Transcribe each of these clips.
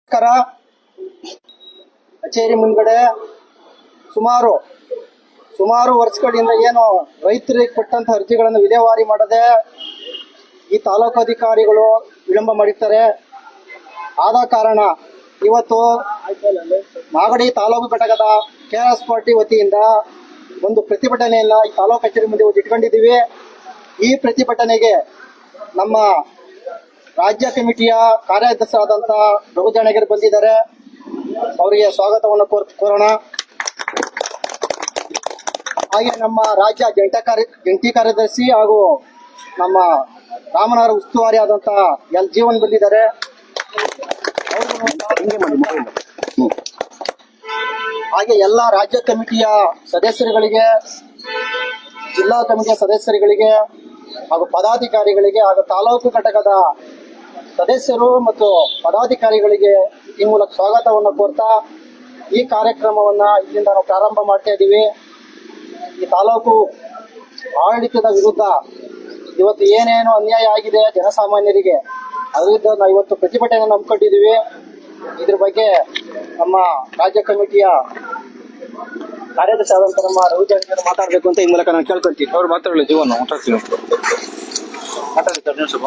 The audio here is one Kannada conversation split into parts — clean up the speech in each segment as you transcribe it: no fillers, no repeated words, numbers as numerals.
ನಮಸ್ಕಾರ. ಕಚೇರಿ ಮುಂದ್ಗಡೆ ಸುಮಾರು ವರ್ಷಗಳಿಂದ ಏನು ರೈತರಿಗೆ ಕೊಟ್ಟಂತ ಅರ್ಜಿಗಳನ್ನು ವಿಲೇವಾರಿ ಮಾಡದೆ ಈ ತಾಲೂಕು ಅಧಿಕಾರಿಗಳು ವಿಳಂಬ ಮಾಡಿರ್ತಾರೆ. ಆದ ಕಾರಣ ಇವತ್ತು ಮಾಗಡಿ ತಾಲೂಕು ಘಟಕದ KRS ಪಾರ್ಟಿ ವತಿಯಿಂದ ಒಂದು ಪ್ರತಿಭಟನೆಯನ್ನ ಈ ತಾಲೂಕು ಕಚೇರಿ ಮುಂದೆ ಇಟ್ಕೊಂಡಿದ್ದೀವಿ. ಈ ಪ್ರತಿಭಟನೆಗೆ ನಮ್ಮ ರಾಜ್ಯ ಕಮಿಟಿಯ ಕಾರ್ಯಾಧ್ಯಕ್ಷರಾದಂತ ರಘುಜಾಣಗಿರಿ ಬಂದಿದ್ದಾರೆ. ಅವರಿಗೆ ಸ್ವಾಗತವನ್ನು ಕೋರೋಣ. ಹಾಗೆ ನಮ್ಮ ರಾಜ್ಯ ಜಂಟಿ ಕಾರ್ಯದರ್ಶಿ ಹಾಗೂ ನಮ್ಮ ರಾಮನಗರ ಉಸ್ತುವಾರಿ ಆದಂತ ಜೀವನ್ ಬಂದಿದ್ದಾರೆ. ಹಾಗೆ ಎಲ್ಲ ರಾಜ್ಯ ಕಮಿಟಿಯ ಸದಸ್ಯರುಗಳಿಗೆ, ಜಿಲ್ಲಾ ಕಮಿಟಿಯ ಸದಸ್ಯರುಗಳಿಗೆ ಹಾಗೂ ಪದಾಧಿಕಾರಿಗಳಿಗೆ ಹಾಗೂ ತಾಲೂಕು ಘಟಕದ ಸದಸ್ಯರು ಮತ್ತು ಪದಾಧಿಕಾರಿಗಳಿಗೆ ಈ ಮೂಲಕ ಸ್ವಾಗತವನ್ನು ಕೋರ್ತಾ ಈ ಕಾರ್ಯಕ್ರಮವನ್ನ ಇಲ್ಲಿಂದ ನಾವು ಪ್ರಾರಂಭ ಮಾಡ್ತಾ ಇದ್ದೀವಿ. ಈ ತಾಲೂಕು ಆಡಳಿತದ ವಿರುದ್ಧ ಇವತ್ತು ಏನೇನು ಅನ್ಯಾಯ ಆಗಿದೆ ಜನಸಾಮಾನ್ಯರಿಗೆ, ಅದರ ವಿರುದ್ಧ ನಾವು ಇವತ್ತು ಪ್ರತಿಭಟನೆ ನಂಬಿಕೊಂಡಿದ್ದೀವಿ. ಇದ್ರ ಬಗ್ಗೆ ನಮ್ಮ ರಾಜ್ಯ ಕಮಿಟಿಯ ಕಾರ್ಯದರ್ಶಿ ಆದಂತ ನಮ್ಮ ರಘುಜಾಣಗಿರಿ ಮಾತಾಡ್ಬೇಕು ಅಂತ ಈ ಮೂಲಕ ನಾನು ಕೇಳ್ಕೊಂತೀನಿ. ಅವ್ರು ಮಾತಾಡಲಿ ಜೀವನ ಮಾತಾಡ್ತೀನಿ ಮಾತಾಡ್ತಾರೆ ಸ್ವಲ್ಪ.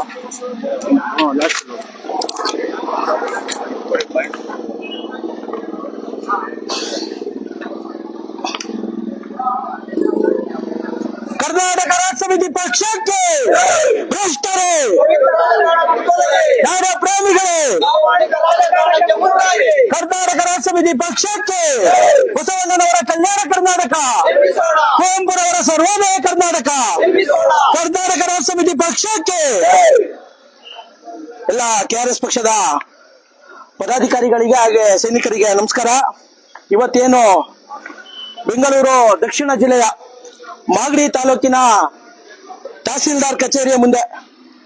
ಕರ್ನಾಟಕ ರಾಜ್ಯ ಸಮಿತಿ ಪಕ್ಷಕ್ಕೆ ಭ್ರಷ್ಟರೇ, ನಾಡ ಪ್ರೇಮಿಗಳೇ, ಕರ್ನಾಟಕ ರಾಜ್ಯ ಸಮಿತಿ ಪಕ್ಷಕ್ಕೆ ಬಸವಣ್ಣನವರ ಕಲ್ಯಾಣ ಕರ್ನಾಟಕ, ಕುವೆಂಪುರವರ ಸರ್ವೋದಯ ಕರ್ನಾಟಕ, ಕರ್ನಾಟಕ ರಾಜ್ಯ ಸಮಿತಿ ಪಕ್ಷಕ್ಕೆ ಎಲ್ಲ KRS ಪಕ್ಷದ ಪದಾಧಿಕಾರಿಗಳಿಗೆ ಹಾಗೆ ಸೈನಿಕರಿಗೆ ನಮಸ್ಕಾರ. ಇವತ್ತೇನು ಬೆಂಗಳೂರು ದಕ್ಷಿಣ ಜಿಲ್ಲೆಯ ಮಾಗಡಿ ತಾಲೂಕಿನ ತಹಸೀಲ್ದಾರ್ ಕಚೇರಿಯ ಮುಂದೆ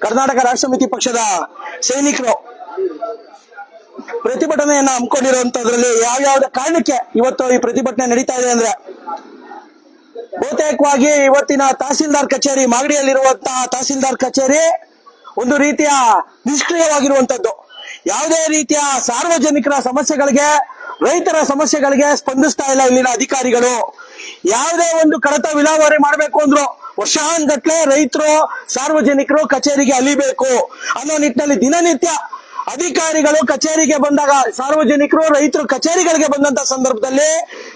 ಕರ್ನಾಟಕ ರಾಷ್ಟ್ರ ಸಮಿತಿ ಪಕ್ಷದ ಸೈನಿಕರು ಪ್ರತಿಭಟನೆಯನ್ನ ಹಮ್ಮಿಕೊಂಡಿರುವಂತದ್ರಲ್ಲಿ ಯಾವ್ಯಾವ ಕಾರಣಕ್ಕೆ ಇವತ್ತು ಈ ಪ್ರತಿಭಟನೆ ನಡೀತಾ ಇದೆ ಅಂದ್ರೆ, ಬಹುತೇಕವಾಗಿ ಇವತ್ತಿನ ತಹಸೀಲ್ದಾರ್ ಕಚೇರಿ, ಮಾಗಡಿಯಲ್ಲಿರುವಂತಹ ತಹಸೀಲ್ದಾರ್ ಕಚೇರಿ ಒಂದು ರೀತಿಯ ನಿಷ್ಕ್ರಿಯವಾಗಿರುವಂತದ್ದು. ಯಾವುದೇ ರೀತಿಯ ಸಾರ್ವಜನಿಕರ ಸಮಸ್ಯೆಗಳಿಗೆ, ರೈತರ ಸಮಸ್ಯೆಗಳಿಗೆ ಸ್ಪಂದಿಸ್ತಾ ಇಲ್ಲ ಇಲ್ಲಿನ ಅಧಿಕಾರಿಗಳು. ಯಾವುದೇ ಒಂದು ಕಡತ ವಿಲೇವಾರಿ ಮಾಡಬೇಕು ಅಂದ್ರು ವರ್ಷಾನ್ಗಟ್ಲೆ ರೈತರು, ಸಾರ್ವಜನಿಕರು ಕಚೇರಿಗೆ ಅಲಿಬೇಕು ಅನ್ನೋ ನಿಟ್ಟಿನಲ್ಲಿ ದಿನನಿತ್ಯ ಅಧಿಕಾರಿಗಳು ಕಚೇರಿಗೆ ಬಂದಾಗ, ಸಾರ್ವಜನಿಕರು ರೈತರು ಕಚೇರಿಗಳಿಗೆ ಬಂದಂತ ಸಂದರ್ಭದಲ್ಲಿ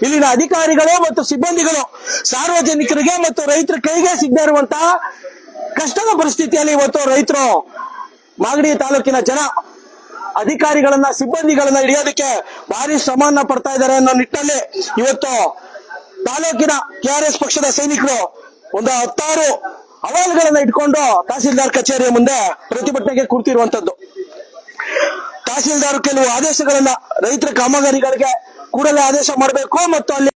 ಇಲ್ಲಿನ ಅಧಿಕಾರಿಗಳು ಮತ್ತು ಸಿಬ್ಬಂದಿಗಳು ಸಾರ್ವಜನಿಕರಿಗೆ ಮತ್ತು ರೈತರ ಕೈಗೆ ಸಿಗದೇ ಇರುವಂತಹ ಕಷ್ಟದ ಪರಿಸ್ಥಿತಿಯಲ್ಲಿ ಇವತ್ತು ರೈತರು, ಮಾಗಡಿ ತಾಲೂಕಿನ ಜನ ಅಧಿಕಾರಿಗಳನ್ನ, ಸಿಬ್ಬಂದಿಗಳನ್ನ ಹಿಡಿಯೋದಕ್ಕೆ ಭಾರಿ ಶ್ರಮವನ್ನ ಪಡ್ತಾ ಇದ್ದಾರೆ ಅನ್ನೋ ನಿಟ್ಟಿನಲ್ಲಿ ಇವತ್ತು ತಾಲೂಕಿನ KRS ಪಕ್ಷದ ಸೈನಿಕರು ಒಂದು 10 ಅಹವಾಲುಗಳನ್ನ ಇಟ್ಕೊಂಡು ತಹಸೀಲ್ದಾರ್ ಕಚೇರಿಯ ಮುಂದೆ ಪ್ರತಿಭಟನೆಗೆ ಕೂರ್ತಿರುವಂತದ್ದು. ತಹಸೀಲ್ದಾರ್ ಕೆಲವು ಆದೇಶಗಳನ್ನ ರೈತರ ಕಾಮಗಾರಿಗಳಿಗೆ ಕೂಡಲೇ ಆದೇಶ ಮಾಡಬೇಕು ಮತ್ತು ಅಲ್ಲಿ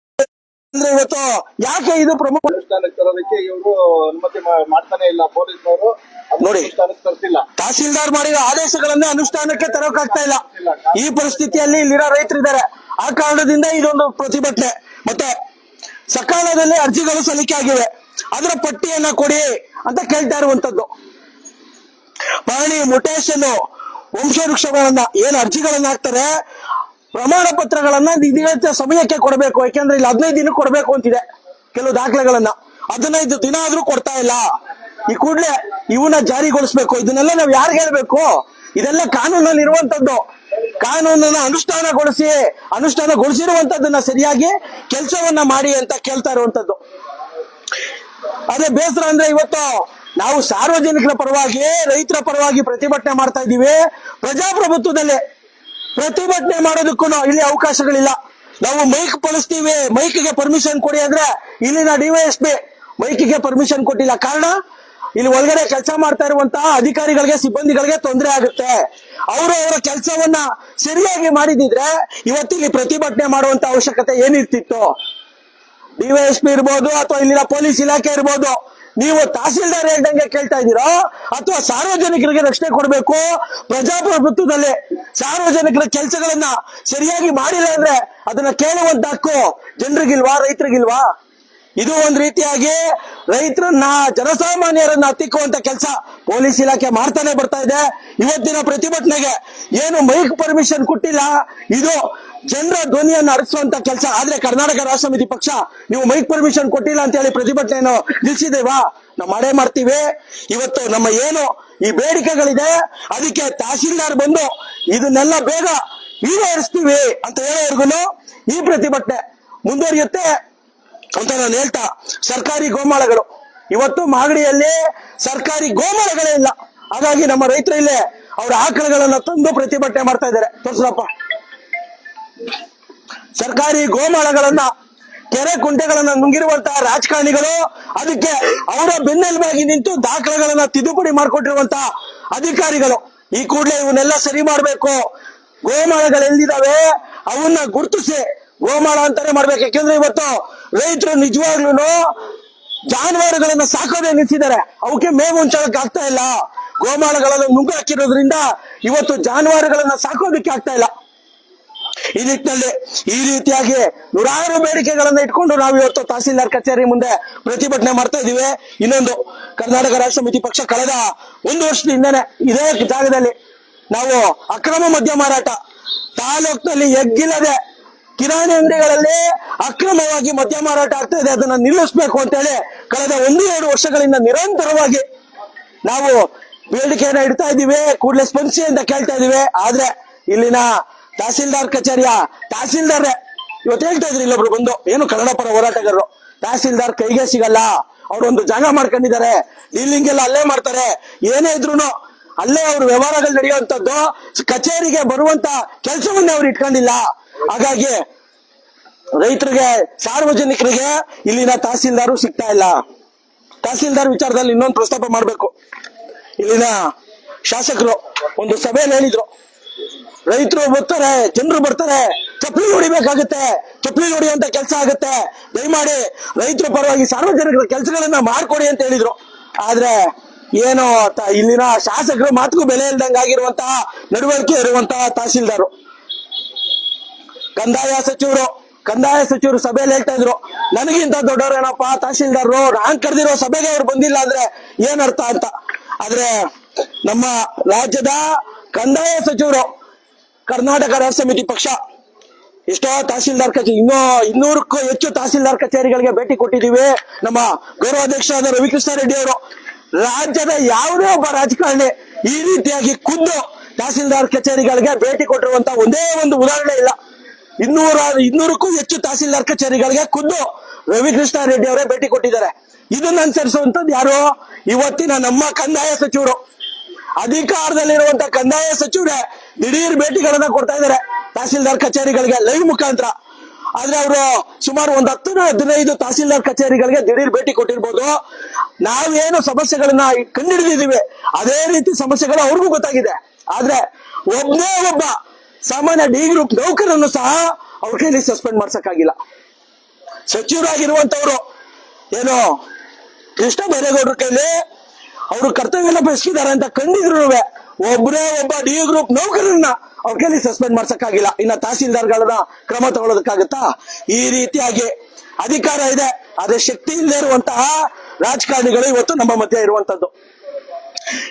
ಇವತ್ತು ಯಾಕೆ ಇದು ಪ್ರಮುಖ ತರೋದಕ್ಕೆ ಇವರು ಅನುಮತಿ ಮಾಡ್ತಾನೆ ಇಲ್ಲ ಪೊಲೀಸರು. ನೋಡಿ, ತಹಸೀಲ್ದಾರ್ ಮಾಡಿರೋ ಆದೇಶಗಳನ್ನ ಅನುಷ್ಠಾನಕ್ಕೆ ತರೋಕಾಗ್ತಾ ಇಲ್ಲ. ಈ ಪರಿಸ್ಥಿತಿಯಲ್ಲಿ ಇಲ್ಲಿರೋ ರೈತರಿದ್ದಾರೆ. ಆ ಕಾರಣದಿಂದ ಇದೊಂದು ಪ್ರತಿಭಟನೆ. ಮತ್ತೆ ಸಕಾಲದಲ್ಲಿ ಅರ್ಜಿಗಳು ಸಲ್ಲಿಕೆ ಆಗಿವೆ, ಅದರ ಪಟ್ಟಿಯನ್ನ ಕೊಡಿ ಅಂತ ಕೇಳ್ತಾ ಇರುವಂತದ್ದು. ಪಹಣಿ, ಮುಟೇಶನ್, ವಂಶವೃಕ್ಷಗಳನ್ನ ಏನು ಅರ್ಜಿಗಳನ್ನ ಹಾಕ್ತಾರೆ, ಪ್ರಮಾಣ ಪತ್ರಗಳನ್ನ ನಿಗದಿತ ಸಮಯಕ್ಕೆ ಕೊಡಬೇಕು. ಯಾಕೆಂದ್ರೆ ಇಲ್ಲಿ 15 ದಿನ ಕೊಡಬೇಕು ಅಂತಿದೆ ಕೆಲವು ದಾಖಲೆಗಳನ್ನ. 15 ದಿನ ಆದ್ರೂ ಕೊಡ್ತಾ ಇಲ್ಲ. ಈ ಕೂಡಲೇ ಇವನ್ನ ಜಾರಿಗೊಳಿಸ್ಬೇಕು. ಇದನ್ನೆಲ್ಲ ನಾವು ಯಾರಿಗೆ ಹೇಳ್ಬೇಕು? ಇದೆಲ್ಲ ಕಾನೂನಲ್ಲಿ ಇರುವಂತದ್ದು. ಕಾನೂನನ್ನ ಅನುಷ್ಠಾನಗೊಳಿಸಿರುವಂತದ್ದನ್ನ ಸರಿಯಾಗಿ ಕೆಲಸವನ್ನ ಮಾಡಿ ಅಂತ ಕೇಳ್ತಾ ಇರುವಂತದ್ದು. ಅದೇ ಬೇಸರ ಅಂದ್ರೆ ಇವತ್ತು ನಾವು ಸಾರ್ವಜನಿಕರ ಪರವಾಗಿ, ರೈತರ ಪರವಾಗಿ ಪ್ರತಿಭಟನೆ ಮಾಡ್ತಾ ಇದ್ದೀವಿ. ಪ್ರಜಾಪ್ರಭುತ್ವದಲ್ಲಿ ಪ್ರತಿಭಟನೆ ಮಾಡೋದಕ್ಕೂ ಇಲ್ಲಿ ಅವಕಾಶಗಳಿಲ್ಲ. ನಾವು ಮೈಕ್ ಬಳಸ್ತೀವಿ, ಮೈಕ್ಗೆ ಪರ್ಮಿಷನ್ ಕೊಡಿ ಅಂದ್ರೆ ಇಲ್ಲಿನ DYSP ಮೈಕ್ಗೆ ಪರ್ಮಿಷನ್ ಕೊಟ್ಟಿಲ್ಲ. ಕಾರಣ, ಇಲ್ಲಿ ಒಳಗಡೆ ಕೆಲಸ ಮಾಡ್ತಾ ಇರುವಂತಹ ಅಧಿಕಾರಿಗಳಿಗೆ, ಸಿಬ್ಬಂದಿಗಳಿಗೆ ತೊಂದರೆ ಆಗುತ್ತೆ. ಅವರು ಅವರ ಕೆಲಸವನ್ನ ಸರಿಯಾಗಿ ಮಾಡಿದಿದ್ರೆ ಇವತ್ತಿಲ್ಲಿ ಪ್ರತಿಭಟನೆ ಮಾಡುವಂತ ಅವಶ್ಯಕತೆ ಏನಿರ್ತಿತ್ತು? DYSP ಇರ್ಬೋದು ಅಥವಾ ಇಲ್ಲಿನ ಪೊಲೀಸ್ ಇಲಾಖೆ ಇರ್ಬೋದು, ನೀವು ತಹಸೀಲ್ದಾರ್ ಹೇಳ್ದಂಗೆ ಕೇಳ್ತಾ ಇದ್ದೀರೋ ಅಥವಾ ಸಾರ್ವಜನಿಕರಿಗೆ ರಕ್ಷಣೆ ಕೊಡಬೇಕು? ಪ್ರಜಾಪ್ರಭುತ್ವದಲ್ಲಿ ಸಾರ್ವಜನಿಕರ ಕೆಲಸಗಳನ್ನ ಸರಿಯಾಗಿ ಮಾಡಿಲ್ಲ ಅಂದ್ರೆ ಅದನ್ನ ಕೇಳುವಂತ ಹಕ್ಕು ಜನರಿಗಿಲ್ವಾ, ರೈತರಿಗಿಲ್ವಾ? ಇದು ಒಂದ್ ರೀತಿಯಾಗಿ ರೈತರನ್ನ ಜನಸಾಮಾನ್ಯರನ್ನ ಹತ್ತಿಕ್ಕುವಂತ ಕೆಲಸ ಪೊಲೀಸ್ ಇಲಾಖೆ ಮಾಡ್ತಾನೆ ಬರ್ತಾ ಇದೆ. ಇವತ್ತಿನ ಪ್ರತಿಭಟನೆಗೆ ಏನು ಮೈಕ್ ಪರ್ಮಿಷನ್ ಕೊಟ್ಟಿಲ್ಲ, ಇದು ಜನರ ಧ್ವನಿಯನ್ನು ಅರಸುವಂತ ಕೆಲಸ. ಆದ್ರೆ ಕರ್ನಾಟಕ ರಾಷ್ಟ್ರ ಸಮಿತಿ ಪಕ್ಷ ನೀವು ಮೈಕ್ ಪರ್ಮಿಷನ್ ಕೊಟ್ಟಿಲ್ಲ ಅಂತ ಹೇಳಿ ಪ್ರತಿಭಟನೆಯನ್ನು ನಿಲ್ಸಿದೇವಾ? ನಾವು ಮಾಡೇ ಮಾಡ್ತೀವಿ. ಇವತ್ತು ನಮ್ಮ ಏನು ಈ ಬೇಡಿಕೆಗಳಿದೆ ಅದಕ್ಕೆ ತಹಸೀಲ್ದಾರ್ ಬಂದು ಇದನ್ನೆಲ್ಲ ಬೇಗ ಈಡೇರಿಸ್ತೀವಿ ಅಂತ ಹೇಳೋವರೆಗೂ ಈ ಪ್ರತಿಭಟನೆ ಮುಂದುವರಿಯುತ್ತೆ ಅಂತ ನಾನು ಹೇಳ್ತಾ, ಸರ್ಕಾರಿ ಗೋಮಾಳಗಳು ಇವತ್ತು ಮಾಗಡಿಯಲ್ಲಿ ಸರ್ಕಾರಿ ಗೋಮಾಳಗಳೇ ಇಲ್ಲ. ಹಾಗಾಗಿ ನಮ್ಮ ರೈತರು ಇಲ್ಲೇ ಅವರ ಆಕಳುಗಳನ್ನ ತಂದು ಪ್ರತಿಭಟನೆ ಮಾಡ್ತಾ ಇದ್ದಾರೆ. ತೋರ್ಸಪ್ಪ, ಸರ್ಕಾರಿ ಗೋಮಾಳಗಳನ್ನ ಕೆರೆ ಕುಂಟೆಗಳನ್ನ ನುಂಗಿರುವಂತಹ ರಾಜಕಾರಣಿಗಳು, ಅದಕ್ಕೆ ಅವರ ಬೆನ್ನೆಲುಬಾಗಿ ನಿಂತು ದಾಖಲೆಗಳನ್ನ ತಿದ್ದುಪಡಿ ಮಾಡಿಕೊಟ್ಟಿರುವಂತಹ ಅಧಿಕಾರಿಗಳು ಈ ಕೂಡಲೇ ಇವನ್ನೆಲ್ಲ ಸರಿ ಮಾಡಬೇಕು. ಗೋಮಾಳಗಳೆಲ್ಲಿದ್ದಾವೆ ಅವನ್ನ ಗುರುತಿಸಿ ಗೋಮಾಳ ಅಂತಾನೆ ಮಾಡ್ಬೇಕು. ಯಾಕೆಂದ್ರೆ ಇವತ್ತು ರೈತರು ನಿಜವಾಗ್ಲೂ ಜಾನುವಾರುಗಳನ್ನ ಸಾಕೋದೇ ನಿಲ್ಸಿದ್ದಾರೆ. ಅವಕ್ಕೆ ಮೇವು ಉಂಚಳಕ್ಕೆ ಆಗ್ತಾ ಇಲ್ಲ. ಗೋಮಾಳಗಳನ್ನು ನುಗ್ಗು ಹಾಕಿರೋದ್ರಿಂದ ಇವತ್ತು ಜಾನುವಾರುಗಳನ್ನ ಸಾಕೋದಕ್ಕೆ ಆಗ್ತಾ ಇಲ್ಲ. ಈ ನಿಟ್ಟಿನಲ್ಲಿ ಈ ರೀತಿಯಾಗಿ ನೂರಾರು ಬೇಡಿಕೆಗಳನ್ನ ಇಟ್ಕೊಂಡು ನಾವು ಇವತ್ತು ತಹಸೀಲ್ದಾರ್ ಕಚೇರಿ ಮುಂದೆ ಪ್ರತಿಭಟನೆ ಮಾಡ್ತಾ ಇದೀವಿ. ಇನ್ನೊಂದು, ಕರ್ನಾಟಕ ರಾಷ್ಟ್ರ ಸಮಿತಿ ಪಕ್ಷ ಕಳೆದ 1 ವರ್ಷದಿಂದನೇ ಇದೇ ಜಾಗದಲ್ಲಿ ನಾವು ಅಕ್ರಮ ಮದ್ಯ ಮಾರಾಟ ತಾಲೂಕಿನಲ್ಲಿ ಎಗ್ಗಿಲ್ಲದೆ ಕಿರಾಣಿ ಅಂಗಡಿಗಳಲ್ಲಿ ಅಕ್ರಮವಾಗಿ ಮದ್ಯ ಮಾರಾಟ ಆಗ್ತಾ ಇದೆ, ಅದನ್ನ ನಿಲ್ಲಿಸಬೇಕು ಅಂತ ಹೇಳಿ ಕಳೆದ 1-2 ವರ್ಷಗಳಿಂದ ನಿರಂತರವಾಗಿ ನಾವು ಬೇಡಿಕೆಯನ್ನ ಇಡ್ತಾ ಇದ್ದೀವಿ. ಕೂಡಲೇ ಸ್ಪಂದಿಸಿ ಅಂತ ಕೇಳ್ತಾ ಇದೀವಿ. ಆದ್ರೆ ಇಲ್ಲಿನ ತಹಸೀಲ್ದಾರ್ ಕಚೇರಿಯ ತಹಸೀಲ್ದಾರ್ ಇವತ್ತು ಹೇಳ್ತಾ ಇದ್ರಿ, ಇಲ್ಲೊಬ್ರು ಬಂದು ಏನು ಕನ್ನಡ ಪರ ಹೋರಾಟಗಾರರು, ತಹಸೀಲ್ದಾರ್ ಕೈಗೆ ಸಿಗಲ್ಲ, ಅವ್ರೊಂದು ಜಾಗ ಮಾಡ್ಕೊಂಡಿದ್ದಾರೆ, ಡೀಲಿಂಗ್ ಎಲ್ಲ ಅಲ್ಲೇ ಮಾಡ್ತಾರೆ, ಏನೇ ಇದ್ರು ಅಲ್ಲೇ ಅವ್ರ ವ್ಯವಹಾರಗಳು ನಡೆಯುವಂತದ್ದು, ಕಚೇರಿಗೆ ಬರುವಂತ ಕೆಲಸವನ್ನೇ ಅವ್ರು ಇಟ್ಕೊಂಡಿಲ್ಲ. ಹಾಗಾಗಿ ರೈತರಿಗೆ ಸಾರ್ವಜನಿಕರಿಗೆ ಇಲ್ಲಿನ ತಹಸೀಲ್ದಾರು ಸಿಗ್ತಾ ಇಲ್ಲ. ತಹಸೀಲ್ದಾರ್ ವಿಚಾರದಲ್ಲಿ ಇನ್ನೊಂದು ಪ್ರಸ್ತಾಪ ಮಾಡ್ಬೇಕು. ಇಲ್ಲಿನ ಶಾಸಕರು ಒಂದು ಸಭೆಯಲ್ಲಿ ಹೇಳಿದ್ರು, ರೈತರು ಬರ್ತಾರೆ, ಜನರು ಬರ್ತಾರೆ, ಚಪ್ಪಲಿ ಹೊಡಿಬೇಕಾಗುತ್ತೆ, ಚಪ್ಪಲಿ ಹೊಡಿಯುವಂತ ಕೆಲಸ ಆಗುತ್ತೆ, ದಯಮಾಡಿ ರೈತರ ಪರವಾಗಿ ಸಾರ್ವಜನಿಕರ ಕೆಲಸಗಳನ್ನ ಮಾಡ್ಕೊಡಿ ಅಂತ ಹೇಳಿದ್ರು. ಆದ್ರೆ ಏನು ಇಲ್ಲಿನ ಶಾಸಕರು ಮಾತಿಗೂ ಬೆಲೆ ಇಲ್ದಂಗೆ ಆಗಿರುವಂತಹ ನಡವಳಿಕೆ ಇರುವಂತಹ ತಹಸೀಲ್ದಾರು. ಕಂದಾಯ ಸಚಿವರು ಸಭೆಯಲ್ಲಿ ಹೇಳ್ತಾ ಇದ್ರು, ನನಗಿಂತ ದೊಡ್ಡವರೇನಪ್ಪ ತಹಸೀಲ್ದಾರರು, ನಾನ್ ಕರೆದಿರೋ ಸಭೆಗೆ ಅವ್ರು ಬಂದಿಲ್ಲ ಅಂದ್ರೆ ಏನರ್ಥ ಅಂತ. ಆದ್ರೆ ನಮ್ಮ ರಾಜ್ಯದ ಕಂದಾಯ ಸಚಿವರು ಕರ್ನಾಟಕ ರಾಷ್ಟ್ರ ಸಮಿತಿ ಪಕ್ಷ ಎಷ್ಟೋ ತಹಸೀಲ್ದಾರ್ ಕಚೇರಿ, 200ಕ್ಕೂ ಹೆಚ್ಚು ತಹಸೀಲ್ದಾರ್ ಕಚೇರಿಗಳಿಗೆ ಭೇಟಿ ಕೊಟ್ಟಿದ್ದೀವಿ. ನಮ್ಮ ಗೌರವಾಧ್ಯಕ್ಷರಾದ ರವಿಕೃಷ್ಣ ರೆಡ್ಡಿ ಅವರು, ರಾಜ್ಯದ ಯಾವುದೇ ಒಬ್ಬ ರಾಜಕಾರಣಿ ಈ ರೀತಿಯಾಗಿ ಖುದ್ದು ತಹಸೀಲ್ದಾರ್ ಕಚೇರಿಗಳಿಗೆ ಭೇಟಿ ಕೊಟ್ಟಿರುವಂತ ಒಂದೇ ಒಂದು ಉದಾಹರಣೆ ಇಲ್ಲ. 200ಕ್ಕೂ ಹೆಚ್ಚು ತಹಸೀಲ್ದಾರ್ ಕಚೇರಿಗಳಿಗೆ ಖುದ್ದು ರವಿಕೃಷ್ಣ ರೆಡ್ಡಿ ಅವರೇ ಭೇಟಿ ಕೊಟ್ಟಿದ್ದಾರೆ. ಇದನ್ನ ಅನುಸರಿಸುವಂತದ್ದು ಯಾರು? ಇವತ್ತಿನ ನಮ್ಮ ಕಂದಾಯ ಸಚಿವರು, ಅಧಿಕಾರದಲ್ಲಿರುವಂತ ಕಂದಾಯ ಸಚಿವರೇ ದಿಢೀರ್ ಭೇಟಿಗಳನ್ನ ಕೊಡ್ತಾ ಇದ್ದಾರೆ ತಹಸೀಲ್ದಾರ್ ಕಚೇರಿಗಳಿಗೆ ಲೈವ್ ಮುಖಾಂತರ. ಆದ್ರೆ ಅವರು ಸುಮಾರು 10-15 ತಹಸೀಲ್ದಾರ್ ಕಚೇರಿಗಳಿಗೆ ದಿಢೀರ್ ಭೇಟಿ ಕೊಟ್ಟಿರ್ಬೋದು. ನಾವೇನು ಸಮಸ್ಯೆಗಳನ್ನ ಕಂಡುಹಿಡಿದಿದ್ದೀವಿ ಅದೇ ರೀತಿ ಸಮಸ್ಯೆಗಳು ಅವ್ರಿಗೂ ಗೊತ್ತಾಗಿದೆ. ಆದ್ರೆ ಒಬ್ಬನೇ ಒಬ್ಬ ಸಾಮಾನ್ಯ ಡಿ ಗ್ರೂಪ್ ನೌಕರನ್ನು ಸಹ ಅವ್ರ ಕೈಲಿ ಸಸ್ಪೆಂಡ್ ಮಾಡ್ಸಕ್ಕಾಗಿಲ್ಲ. ಸಚಿವರಾಗಿರುವಂತವ್ರು ಏನು ಕೃಷ್ಣ ಬೈರೇಗೌಡರ ಕೈಲಿ ಅವರು ಕರ್ತವ್ಯನ ಬಯಸಿದ್ದಾರೆ ಅಂತ ಕಂಡಿದ್ರು ಒಬ್ಬರೇ ಒಬ್ಬ ಡಿ ಗ್ರೂಪ್ ನೌಕರರನ್ನ ಅವ್ರ ಕೈಲಿ ಸಸ್ಪೆಂಡ್ ಮಾಡ್ಸಕ್ಕಾಗಿಲ್ಲ. ಇನ್ನ ತಹಸೀಲ್ದಾರ್ಗಳನ್ನ ಕ್ರಮ ತಗೊಳ್ಳೋದಕ್ಕಾಗತ್ತಾ? ಈ ರೀತಿಯಾಗಿ ಅಧಿಕಾರ ಇದೆ, ಆದ್ರೆ ಶಕ್ತಿ ಇಲ್ಲದೆ ಇರುವಂತಹ ರಾಜಕಾರಣಿಗಳು ಇವತ್ತು ನಮ್ಮ ಮಧ್ಯೆ ಇರುವಂತದ್ದು.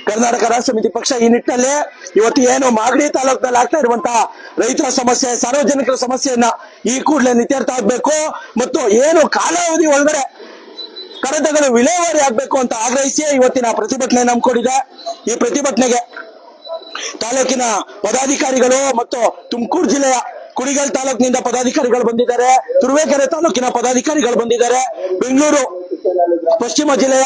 ಕರ್ನಾಟಕ ರಾಷ್ಟ್ರ ಸಮಿತಿ ಪಕ್ಷ ಈ ನಿಟ್ಟಿನಲ್ಲಿ ಇವತ್ತು ಏನು ಮಾಗಡಿ ತಾಲೂಕಿನಲ್ಲಿ ಆಗ್ತಾ ಇರುವಂತಹ ರೈತರ ಸಮಸ್ಯೆ, ಸಾರ್ವಜನಿಕರ ಸಮಸ್ಯೆಯನ್ನ ಈ ಕೂಡಲೇ ಇತ್ಯರ್ಥ ಆಗ್ಬೇಕು ಮತ್ತು ಏನು ಕಾಲಾವಧಿ ಒಳಗಡೆ ಕಡತಗಳು ವಿಲೇವಾರಿ ಆಗ್ಬೇಕು ಅಂತ ಆಗ್ರಹಿಸಿ ಇವತ್ತಿನ ಪ್ರತಿಭಟನೆ ಹಮ್ಮಿಕೊಂಡಿದೆ. ಈ ಪ್ರತಿಭಟನೆಗೆ ತಾಲೂಕಿನ ಪದಾಧಿಕಾರಿಗಳು ಮತ್ತು ತುಮಕೂರು ಜಿಲ್ಲೆಯ ಕುಣಿಗಲ್ ತಾಲೂಕಿನಿಂದ ಪದಾಧಿಕಾರಿಗಳು ಬಂದಿದ್ದಾರೆ, ತುರುವೇಕೆರೆ ತಾಲೂಕಿನ ಪದಾಧಿಕಾರಿಗಳು ಬಂದಿದ್ದಾರೆ, ಬೆಂಗಳೂರು ಪಶ್ಚಿಮ ಜಿಲ್ಲೆಯ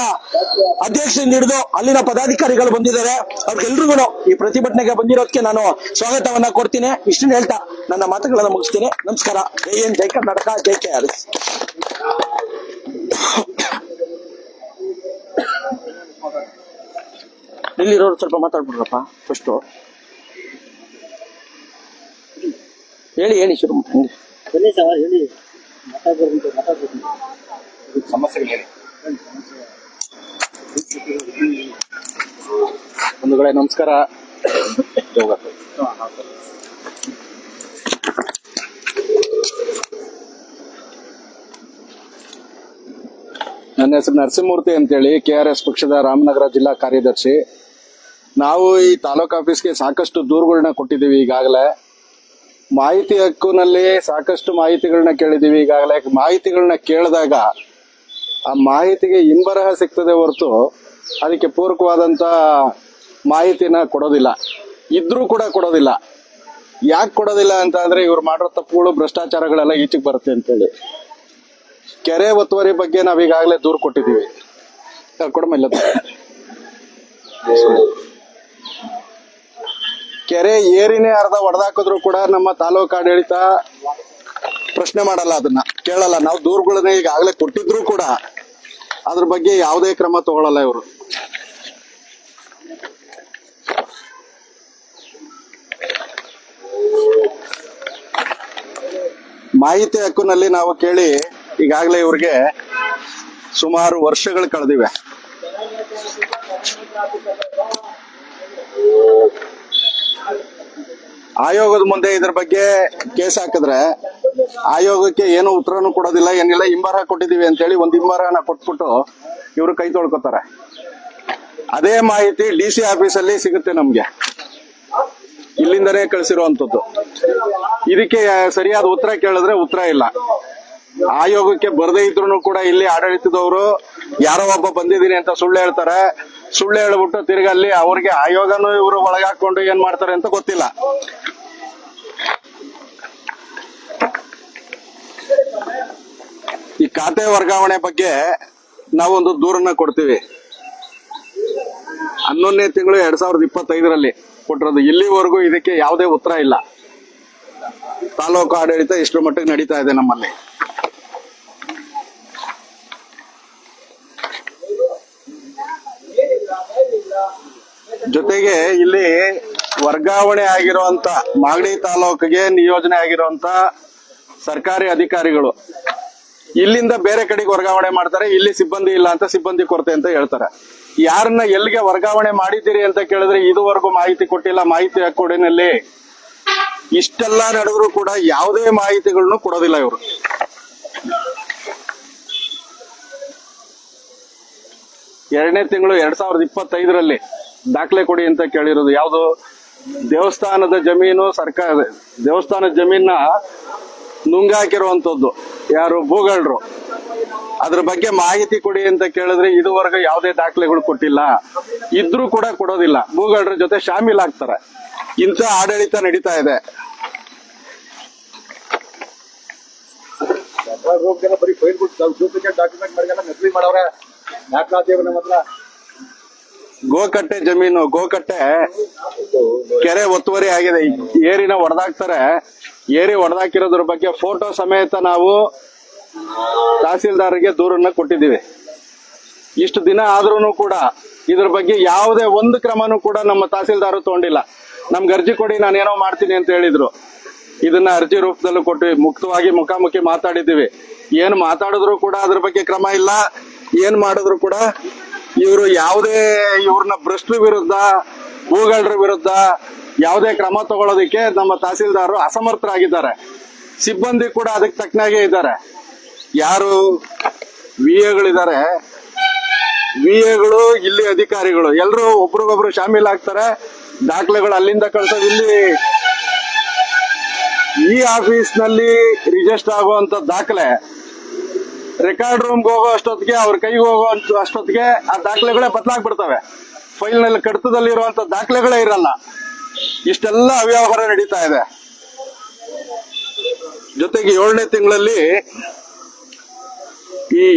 ಅಧ್ಯಕ್ಷರಿಂದ ಹಿಡಿದು ಅಲ್ಲಿನ ಪದಾಧಿಕಾರಿಗಳು ಬಂದಿದ್ದಾರೆ. ಅವ್ರಿಗೆಲ್ರಿಗೂ ಈ ಪ್ರತಿಭಟನೆಗೆ ಬಂದಿರೋದಕ್ಕೆ ನಾನು ಸ್ವಾಗತವನ್ನ ಕೊಡ್ತೀನಿ. ಇಷ್ಟನ್ನು ಹೇಳ್ತಾ ನನ್ನ ಮಾತುಗಳನ್ನ ಮುಗಿಸ್ತೀನಿ. ನಮಸ್ಕಾರ. ಜೈ ಹಿಂದ್, ಜೈ ಕರ್ನಾಟಕ, ಜೈ KRS. ಇಲ್ಲಿರೋರು ಸ್ವಲ್ಪ ಮಾತಾಡ್ಬಿಡ್ರಪ್ಪ. ಫಸ್ಟು ಹೇಳಿ ಶುರು ಮಾಡಿ. ಹೇಳಿ ಸಮಸ್ಯೆಗಳು ಹೇಳಿ. ಬಂಧುಗಳೇ ನಮಸ್ಕಾರ. ನನ್ನ ಹೆಸರು ನರಸಿಂಹಮೂರ್ತಿ ಅಂತೇಳಿ KRS ಪಕ್ಷದ ರಾಮನಗರ ಜಿಲ್ಲಾ ಕಾರ್ಯದರ್ಶಿ. ನಾವು ಈ ತಾಲೂಕು ಆಫೀಸ್ಗೆ ಸಾಕಷ್ಟು ದೂರುಗಳನ್ನ ಕೊಟ್ಟಿದ್ದೀವಿ. ಈಗಾಗಲೇ ಮಾಹಿತಿ ಹಕ್ಕಿನಲ್ಲಿ ಸಾಕಷ್ಟು ಮಾಹಿತಿಗಳನ್ನ ಕೇಳಿದೀವಿ. ಈಗಾಗಲೇ ಮಾಹಿತಿಗಳನ್ನ ಕೇಳಿದಾಗ ಆ ಮಾಹಿತಿಗೆ ಹಿಂಬರಹ ಸಿಗ್ತದೆ ಹೊರತು ಅದಕ್ಕೆ ಪೂರಕವಾದಂತ ಮಾಹಿತಿನ ಕೊಡೋದಿಲ್ಲ. ಇದ್ರೂ ಕೂಡ ಕೊಡೋದಿಲ್ಲ. ಯಾಕೆ ಕೊಡೋದಿಲ್ಲ ಅಂತ ಅಂದ್ರೆ ಇವ್ರು ಮಾಡಿರೋ ತಪ್ಪುಗಳು, ಭ್ರಷ್ಟಾಚಾರಗಳೆಲ್ಲ ಈಚೆಗೆ ಬರುತ್ತೆ ಅಂತೇಳಿ. ಕೆರೆ ಒತ್ತುವರಿ ಬಗ್ಗೆ ನಾವೀಗಾಗಲೇ ದೂರು ಕೊಟ್ಟಿದ್ದೀವಿ. ಕೊಡಮ ಇಲ್ಲ, ಕೆರೆ ಏರಿನೇ ಅರ್ಧ ಹೊಡೆದಾಕಿದ್ರು ಕೂಡ ನಮ್ಮ ತಾಲೂಕು ಆಡಳಿತ ಪ್ರಶ್ನೆ ಮಾಡಲ್ಲ, ಅದನ್ನ ಕೇಳಲ್ಲ. ನಾವು ದೂರುಗಳನ್ನ ಈಗಾಗಲೇ ಕೊಟ್ಟಿದ್ರು ಕೂಡ ಅದ್ರ ಬಗ್ಗೆ ಯಾವುದೇ ಕ್ರಮ ತಗೊಳ್ಳಲ್ಲ ಇವರು. ಮಾಹಿತಿ ಹಕ್ಕಿನಲ್ಲಿ ನಾವು ಕೇಳಿ ಈಗಾಗಲೇ ಇವ್ರಿಗೆ ಸುಮಾರು ವರ್ಷಗಳು ಕಳೆದಿವೆ. ಆಯೋಗದ ಮುಂದೆ ಇದ್ರ ಬಗ್ಗೆ ಕೇಸ್ ಹಾಕಿದ್ರೆ ಆಯೋಗಕ್ಕೆ ಏನು ಉತ್ತರನೂ ಕೊಡೋದಿಲ್ಲ, ಏನಿಲ್ಲ. ಹಿಂಬರಹ ಕೊಟ್ಟಿದೀವಿ ಅಂತ ಹೇಳಿ ಒಂದು ಹಿಂಬರಹನ ಕೊಟ್ಬಿಟ್ಟು ಇವರು ಕೈ ತೊಳ್ಕೊತಾರೆ. ಅದೇ ಮಾಹಿತಿ DC ಆಫೀಸಲ್ಲಿ ಸಿಗುತ್ತೆ ನಮ್ಗೆ, ಇಲ್ಲಿಂದನೇ ಕಳಿಸಿರುವಂತದ್ದು. ಇದಕ್ಕೆ ಸರಿಯಾದ ಉತ್ತರ ಕೇಳಿದ್ರೆ ಉತ್ತರ ಇಲ್ಲ. ಆಯೋಗಕ್ಕೆ ಬರದೇ ಇದ್ರು ಕೂಡ ಇಲ್ಲಿ ಆಡಳಿತದವರು ಯಾರೋ ಒಬ್ಬ ಬಂದಿದ್ದೀನಿ ಅಂತ ಸುಳ್ಳು ಹೇಳ್ತಾರೆ. ಸುಳ್ಳು ಹೇಳ್ಬಿಟ್ಟು ತಿರ್ಗಿ ಅಲ್ಲಿ ಅವ್ರಿಗೆ ಆಯೋಗನೂ ಇವರು ಒಳಗಾಕೊಂಡು ಏನ್ ಮಾಡ್ತಾರೆ ಅಂತ ಗೊತ್ತಿಲ್ಲ. ಈ ಖಾತೆ ವರ್ಗಾವಣೆ ಬಗ್ಗೆ ನಾವೊಂದು ದೂರನ್ನ ಕೊಡ್ತೀವಿ. 11ನೇ ತಿಂಗಳು 2025ರಲ್ಲಿ ಕೊಟ್ಟಿರೋದು. ಇಲ್ಲಿವರೆಗೂ ಇದಕ್ಕೆ ಯಾವುದೇ ಉತ್ತರ ಇಲ್ಲ. ತಾಲೂಕು ಆಡಳಿತ ಇಷ್ಟರ ಮಟ್ಟಿಗೆ ನಡೀತಾ ಇದೆ ನಮ್ಮಲ್ಲಿ. ಜೊತೆಗೆ ಇಲ್ಲಿ ವರ್ಗಾವಣೆ ಆಗಿರುವಂತ ಮಾಗಡಿ ತಾಲೂಕಿಗೆ ನಿಯೋಜನೆ ಆಗಿರುವಂತ ಸರ್ಕಾರಿ ಅಧಿಕಾರಿಗಳು ಇಲ್ಲಿಂದ ಬೇರೆ ಕಡೆಗೆ ವರ್ಗಾವಣೆ ಮಾಡ್ತಾರೆ. ಇಲ್ಲಿ ಸಿಬ್ಬಂದಿ ಇಲ್ಲ ಅಂತ, ಸಿಬ್ಬಂದಿ ಕೊರತೆ ಅಂತ ಹೇಳ್ತಾರೆ. ಯಾರನ್ನ ಎಲ್ಲಿಗೆ ವರ್ಗಾವಣೆ ಮಾಡಿದ್ದೀರಿ ಅಂತ ಕೇಳಿದ್ರೆ ಇದುವರೆಗೂ ಮಾಹಿತಿ ಕೊಟ್ಟಿಲ್ಲ. ಮಾಹಿತಿ ಹಕ್ಕೋಡಿನಲ್ಲಿ ಇಷ್ಟೆಲ್ಲ ನಡೆದ್ರು ಕೂಡ ಯಾವುದೇ ಮಾಹಿತಿಗಳನ್ನು ಕೊಡೋದಿಲ್ಲ ಇವರು. ಎರಡನೇ ತಿಂಗಳು 2025ರಲ್ಲಿ ದಾಖಲೆ ಕೊಡಿ ಅಂತ ಕೇಳಿರೋದು. ಯಾವುದು? ದೇವಸ್ಥಾನದ ಜಮೀನು, ಸರ್ಕಾರ ದೇವಸ್ಥಾನದ ಜಮೀನ ನುಂಗಾಕಿರುವಂತದ್ದು ಯಾರು? ಭೂಗಳರು. ಅದ್ರ ಬಗ್ಗೆ ಮಾಹಿತಿ ಕೊಡಿ ಅಂತ ಕೇಳಿದ್ರೆ ಇದುವರೆಗೂ ಯಾವುದೇ ದಾಖಲೆಗಳು ಕೊಟ್ಟಿಲ್ಲ. ಇದ್ರೂ ಕೂಡ ಕೊಡೋದಿಲ್ಲ. ಭೂಗಳರ ಜೊತೆ ಶಾಮೀಲ್ ಆಗ್ತಾರೆ. ಇಂಥ ಆಡಳಿತ ನಡೀತಾ ಇದೆ. ಗೋಕಟ್ಟೆ ಜಮೀನು, ಗೋಕಟ್ಟೆ ಕೆರೆ ಒತ್ತುವರಿ ಆಗಿದೆ. ಏರಿನ ಹೊಡೆದಾಕ್ತಾರೆ. ಏರಿ ಹೊಡೆದಾಕಿರೋದ್ರ ಬಗ್ಗೆ ಫೋಟೋ ಸಮೇತ ನಾವು ತಹಸೀಲ್ದಾರ್ಗೆ ದೂರನ್ನ ಕೊಟ್ಟಿದ್ದೀವಿ. ಇಷ್ಟು ದಿನ ಆದ್ರೂ ಕೂಡ ಇದ್ರ ಬಗ್ಗೆ ಯಾವುದೇ ಒಂದು ಕ್ರಮನೂ ಕೂಡ ನಮ್ಮ ತಹಸೀಲ್ದಾರ್ ತಗೊಂಡಿಲ್ಲ. ನಮ್ಗೆ ಅರ್ಜಿ ಕೊಡಿ, ನಾನೇನೋ ಮಾಡ್ತೀನಿ ಅಂತ ಹೇಳಿದ್ರು. ಇದನ್ನ ಅರ್ಜಿ ರೂಪದಲ್ಲೂ ಕೊಟ್ಟು ಮುಕ್ತವಾಗಿ ಮುಖಾಮುಖಿ ಮಾತಾಡಿದ್ದೀವಿ. ಏನ್ ಮಾತಾಡಿದ್ರು ಕೂಡ ಅದ್ರ ಬಗ್ಗೆ ಕ್ರಮ ಇಲ್ಲ. ಏನ್ ಮಾಡಿದ್ರು ಕೂಡ ಇವರು ಯಾವುದೇ ಇವ್ರನ್ನ ಭ್ರಷ್ಟರ ವಿರುದ್ಧ, ಭೂಗಳರ ವಿರುದ್ಧ ಯಾವುದೇ ಕ್ರಮ ತಗೊಳ್ಳೋದಕ್ಕೆ ನಮ್ಮ ತಹಸೀಲ್ದಾರರು ಅಸಮರ್ಥರಾಗಿದ್ದಾರೆ. ಸಿಬ್ಬಂದಿ ಕೂಡ ಅದಕ್ಕೆ ತಕ್ಕನಾಗೆ ಇದ್ದಾರೆ. ಯಾರು VAಗಳಿದ್ದಾರೆ, VAಗಳು ಇಲ್ಲಿ ಅಧಿಕಾರಿಗಳು ಎಲ್ಲರೂ ಒಬ್ರಿಗೊಬ್ರು ಶಾಮೀಲ್ ಆಗ್ತಾರೆ. ದಾಖಲೆಗಳು ಅಲ್ಲಿಂದ ಕಳ್ಸೋದು ಇಲ್ಲಿ ಈ ಆಫೀಸ್ ನಲ್ಲಿ ರಿಜಿಸ್ಟರ್ ಆಗುವಂತ ದಾಖಲೆ ರೆಕಾರ್ಡ್ ರೂಮ್ಗೆ ಹೋಗೋ ಅಷ್ಟೊತ್ತಿಗೆ, ಅವ್ರ ಕೈಗೆ ಹೋಗೋ ಅಷ್ಟೊತ್ತಿಗೆ ಆ ದಾಖಲೆಗಳೇ ಬದಲಾಗ್ಬಿಡ್ತವೆ. ಫೈಲ್ ನಲ್ಲಿ ಕಡತದಲ್ಲಿರುವಂತ ದಾಖಲೆಗಳೇ ಇರಲ್ಲ. ಇಷ್ಟೆಲ್ಲ ಅವ್ಯವಹಾರ ನಡೀತಾ ಇದೆ. ಜೊತೆಗೆ 7ನೇ ತಿಂಗಳಲ್ಲಿ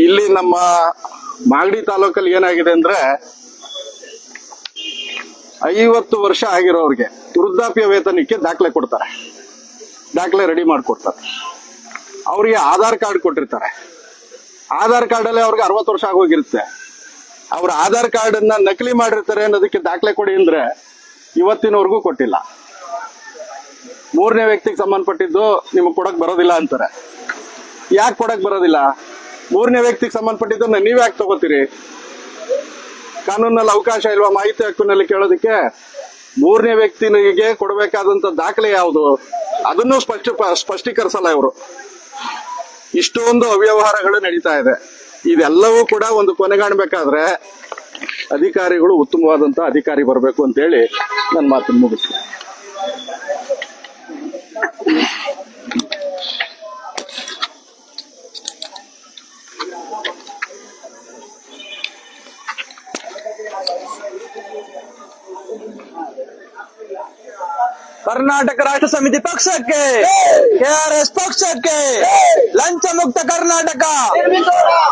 ಇಲ್ಲಿ ನಮ್ಮ ಮಾಗಡಿ ತಾಲೂಕಲ್ಲಿ ಏನಾಗಿದೆ ಅಂದ್ರೆ 50 ವರ್ಷ ಆಗಿರೋರಿಗೆ ವೃದ್ಧಾಪ್ಯ ವೇತನಕ್ಕೆ ದಾಖಲೆ ಕೊಡ್ತಾರೆ. ದಾಖಲೆ ರೆಡಿ ಮಾಡಿಕೊಡ್ತಾರೆ. ಅವ್ರಿಗೆ ಆಧಾರ್ ಕಾರ್ಡ್ ಕೊಟ್ಟಿರ್ತಾರೆ. ಆಧಾರ್ ಕಾರ್ಡ್ ಅಲ್ಲಿ ಅವ್ರಿಗೆ 60 ವರ್ಷ ಆಗೋಗಿರುತ್ತೆ. ಅವ್ರ ಆಧಾರ್ ಕಾರ್ಡ್ ಅನ್ನ ನಕಲಿ ಮಾಡಿರ್ತಾರೆ ಅನ್ನೋದಕ್ಕೆ ದಾಖಲೆ ಕೊಡಿ ಅಂದ್ರೆ ಇವತ್ತಿನವರೆಗೂ ಕೊಟ್ಟಿಲ್ಲ. 3ನೇ ವ್ಯಕ್ತಿಗೆ ಸಂಬಂಧಪಟ್ಟಿದ್ದು ನಿಮಗೆ ಕೊಡಕ್ ಬರೋದಿಲ್ಲ ಅಂತಾರೆ. ಯಾಕೆ ಕೊಡಕ್ ಬರೋದಿಲ್ಲ? 3ನೇ ವ್ಯಕ್ತಿಗೆ ಸಂಬಂಧಪಟ್ಟಿದ್ದನ್ನ ನೀವ್ ಯಾಕೆ ತಗೋತೀರಿ? ಕಾನೂನಲ್ಲಿ ಅವಕಾಶ ಇಲ್ವಾ ಮಾಹಿತಿ ಹಕ್ಕಿನಲ್ಲಿ ಕೇಳೋದಕ್ಕೆ? 3ನೇ ವ್ಯಕ್ತಿಗೆ ಕೊಡಬೇಕಾದಂತ ದಾಖಲೆ ಯಾವುದು? ಅದನ್ನು ಸ್ಪಷ್ಟೀಕರಿಸಲ್ಲ ಇವರು. ಇಷ್ಟೊಂದು ಅವ್ಯವಹಾರಗಳು ನಡೀತಾ ಇದೆ. ಇದೆಲ್ಲವೂ ಕೂಡ ಒಂದು ಕೊನೆಗಾಣಬೇಕಾದ್ರೆ ಅಧಿಕಾರಿಗಳು ಉತ್ತಮವಾದಂತ ಅಧಿಕಾರಿ ಬರಬೇಕು ಅಂತ ಹೇಳಿ ನನ್ನ ಮಾತನ್ನು ಮುಗಿಸ್ತೀನಿ. ಕರ್ನಾಟಕ ರಾಷ್ಟ್ರ ಸಮಿತಿ ಪಕ್ಷಕ್ಕೆ, ಕೆಆರ್ಎಸ್ ಪಕ್ಷಕ್ಕೆ, ಲಂಚ ಮುಕ್ತ ಕರ್ನಾಟಕ,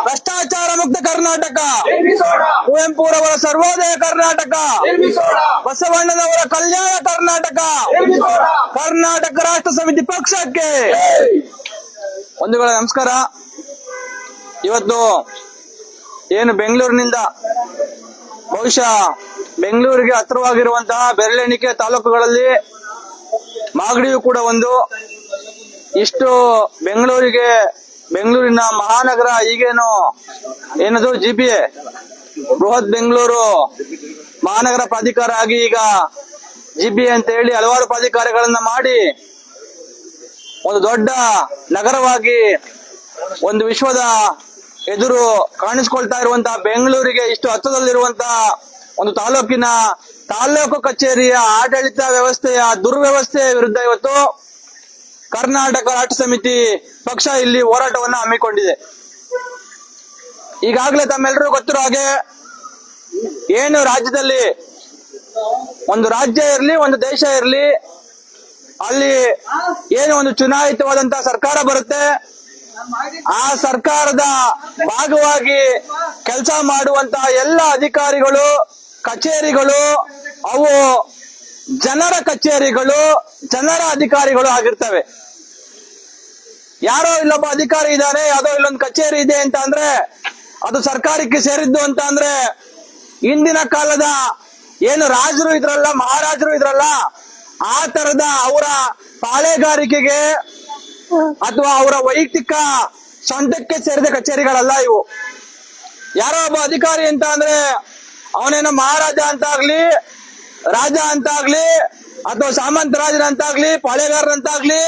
ಭ್ರಷ್ಟಾಚಾರ ಮುಕ್ತ ಕರ್ನಾಟಕ, ಕುವೆಂಪುರವರ ಸರ್ವೋದಯ ಕರ್ನಾಟಕ, ಬಸವಣ್ಣನವರ ಕಲ್ಯಾಣ ಕರ್ನಾಟಕ, ಕರ್ನಾಟಕ ರಾಷ್ಟ್ರ ಸಮಿತಿ ಪಕ್ಷಕ್ಕೆ. ಬಂಧುಗಳ ನಮಸ್ಕಾರ. ಇವತ್ತು ಏನು ಬೆಂಗಳೂರಿನಿಂದ ಬಹುಶಃ ಬೆಂಗಳೂರಿಗೆ ಹತ್ತಿರವಾಗಿರುವಂತಹ ಬೆರಳೆಣಿಕೆ ತಾಲೂಕುಗಳಲ್ಲಿ ಮಾಗಡಿಯು ಕೂಡ ಒಂದು. ಇಷ್ಟು ಬೆಂಗಳೂರಿನ ಮಹಾನಗರ ಈಗೇನು ಏನದು GPA ಬೃಹತ್ ಬೆಂಗಳೂರು ಮಹಾನಗರ ಪ್ರಾಧಿಕಾರ ಆಗಿ ಈಗ GPA ಅಂತ ಹೇಳಿ ಹಲವಾರು ಪ್ರಾಧಿಕಾರಗಳನ್ನ ಮಾಡಿ ಒಂದು ದೊಡ್ಡ ನಗರವಾಗಿ ಒಂದು ವಿಶ್ವದ ಎದುರು ಕಾಣಿಸ್ಕೊಳ್ತಾ ಇರುವಂತಹ ಬೆಂಗಳೂರಿಗೆ ಇಷ್ಟು ಹತ್ತಿರದಲ್ಲಿರುವಂತಹ ಒಂದು ತಾಲೂಕು ಕಚೇರಿಯ ಆಡಳಿತ ವ್ಯವಸ್ಥೆಯ ದುರ್ವ್ಯವಸ್ಥೆಯ ವಿರುದ್ಧ ಇವತ್ತು ಕರ್ನಾಟಕ ರಾಷ್ಟ್ರ ಸಮಿತಿ ಪಕ್ಷ ಇಲ್ಲಿ ಹೋರಾಟವನ್ನು ಹಮ್ಮಿಕೊಂಡಿದೆ. ಈಗಾಗಲೇ ತಮ್ಮೆಲ್ಲರೂ ಗೊತ್ತಿರೋ ಹಾಗೆ ಏನು ರಾಜ್ಯದಲ್ಲಿ ಒಂದು ರಾಜ್ಯ ಇರಲಿ ಒಂದು ದೇಶ ಇರಲಿ ಅಲ್ಲಿ ಏನು ಒಂದು ಚುನಾಯಿತವಾದಂತಹ ಸರ್ಕಾರ ಬರುತ್ತೆ, ಆ ಸರ್ಕಾರದ ಭಾಗವಾಗಿ ಕೆಲಸ ಮಾಡುವಂತಹ ಎಲ್ಲ ಅಧಿಕಾರಿಗಳು ಕಚೇರಿಗಳು ಅವು ಜನರ ಕಚೇರಿಗಳು, ಜನರ ಅಧಿಕಾರಿಗಳು ಆಗಿರ್ತವೆ. ಯಾರೋ ಇಲ್ಲೊಬ್ಬ ಅಧಿಕಾರಿ ಇದ್ದಾನೆ, ಯಾವುದೋ ಇಲ್ಲೊಂದು ಕಚೇರಿ ಇದೆ ಅಂತ ಅಂದ್ರೆ ಅದು ಸರ್ಕಾರಕ್ಕೆ ಸೇರಿದ್ದು ಅಂತ ಅಂದ್ರೆ ಇಂದಿನ ಕಾಲದ ಏನು ರಾಜರು ಇದ್ರಲ್ಲ, ಮಹಾರಾಜರು ಇದ್ರಲ್ಲ, ಆ ತರದ ಅವರ ಪಾಳೆಗಾರಿಕೆಗೆ ಅಥವಾ ಅವರ ವೈಯಕ್ತಿಕ ಸ್ವಂತಕ್ಕೆ ಸೇರಿದ ಕಚೇರಿಗಳಲ್ಲ ಇವು. ಯಾರೋ ಒಬ್ಬ ಅಧಿಕಾರಿ ಅಂತ ಅಂದ್ರೆ ಅವನೇನೋ ಮಹಾರಾಜ ಅಂತ ಆಗ್ಲಿ, ರಾಜ ಅಂತ ಆಗ್ಲಿ, ಅಥವಾ ಸಾಮಂತ ರಾಜನಂತಾಗ್ಲಿ, ಪಾಳೆಗಾರನಂತಾಗ್ಲಿ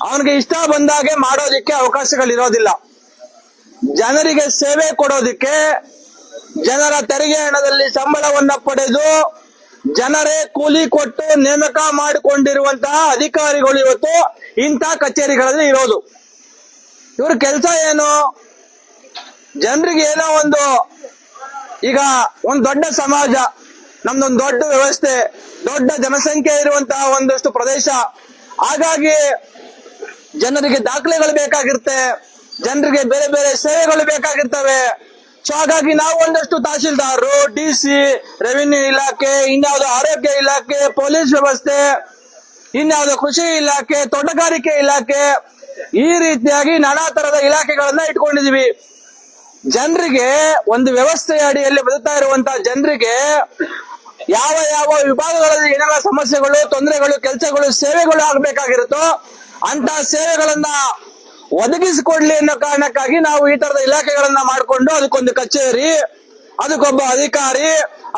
ಅವನಿಗೆ ಇಷ್ಟ ಬಂದಾಗೆ ಮಾಡೋದಿಕ್ಕೆ ಅವಕಾಶಗಳಿರೋದಿಲ್ಲ. ಜನರಿಗೆ ಸೇವೆ ಕೊಡೋದಿಕ್ಕೆ, ಜನರ ತೆರಿಗೆ ಹಣದಲ್ಲಿ ಸಂಬಳವನ್ನ ಪಡೆದು ಜನರೇ ಕೂಲಿ ಕೊಟ್ಟು ನೇಮಕ ಮಾಡಿಕೊಂಡಿರುವಂತಹ ಅಧಿಕಾರಿಗಳು ಇವತ್ತು ಇಂಥ ಕಚೇರಿಗಳಲ್ಲಿ ಇರೋದು. ಇವ್ರ ಕೆಲಸ ಏನು? ಜನರಿಗೆ ಏನೋ ಒಂದು, ಈಗ ಒಂದು ದೊಡ್ಡ ಸಮಾಜ, ನಮ್ದೊಂದು ದೊಡ್ಡ ವ್ಯವಸ್ಥೆ, ದೊಡ್ಡ ಜನಸಂಖ್ಯೆ ಇರುವಂತಹ ಒಂದಷ್ಟು ಪ್ರದೇಶ, ಹಾಗಾಗಿ ಜನರಿಗೆ ದಾಖಲೆಗಳು ಬೇಕಾಗಿರುತ್ತೆ, ಜನರಿಗೆ ಬೇರೆ ಬೇರೆ ಸೇವೆಗಳು ಬೇಕಾಗಿರ್ತವೆ. ಸೊ ಹಾಗಾಗಿ ನಾವು ಒಂದಷ್ಟು ತಹಶೀಲ್ದಾರರು, DC, ರೆವಿನ್ಯೂ ಇಲಾಖೆ, ಇನ್ಯಾವುದೋ ಆರೋಗ್ಯ ಇಲಾಖೆ, ಪೊಲೀಸ್ ವ್ಯವಸ್ಥೆ, ಇನ್ಯಾವುದೋ ಕೃಷಿ ಇಲಾಖೆ, ತೋಟಗಾರಿಕೆ ಇಲಾಖೆ, ಈ ರೀತಿಯಾಗಿ ನಾನಾ ತರದ ಇಲಾಖೆಗಳನ್ನ ಇಟ್ಕೊಂಡಿದೀವಿ. ಜನರಿಗೆ ಒಂದು ವ್ಯವಸ್ಥೆಯ ಅಡಿಯಲ್ಲಿ ಬದುಕ್ತಾ ಇರುವಂತಹ ಜನರಿಗೆ ಯಾವ ಯಾವ ವಿಭಾಗಗಳಲ್ಲಿ ಏನೆಲ್ಲ ಸಮಸ್ಯೆಗಳು, ತೊಂದರೆಗಳು, ಕೆಲಸಗಳು, ಸೇವೆಗಳು ಆಗ್ಬೇಕಾಗಿರುತ್ತೋ ಅಂತ ಸೇವೆಗಳನ್ನ ಒದಗಿಸಿಕೊಡ್ಲಿ ಅನ್ನೋ ಕಾರಣಕ್ಕಾಗಿ ನಾವು ಈ ತರದ ಇಲಾಖೆಗಳನ್ನ ಮಾಡಿಕೊಂಡು ಅದಕ್ಕೊಂದು ಕಚೇರಿ, ಅದಕ್ಕೊಬ್ಬ ಅಧಿಕಾರಿ,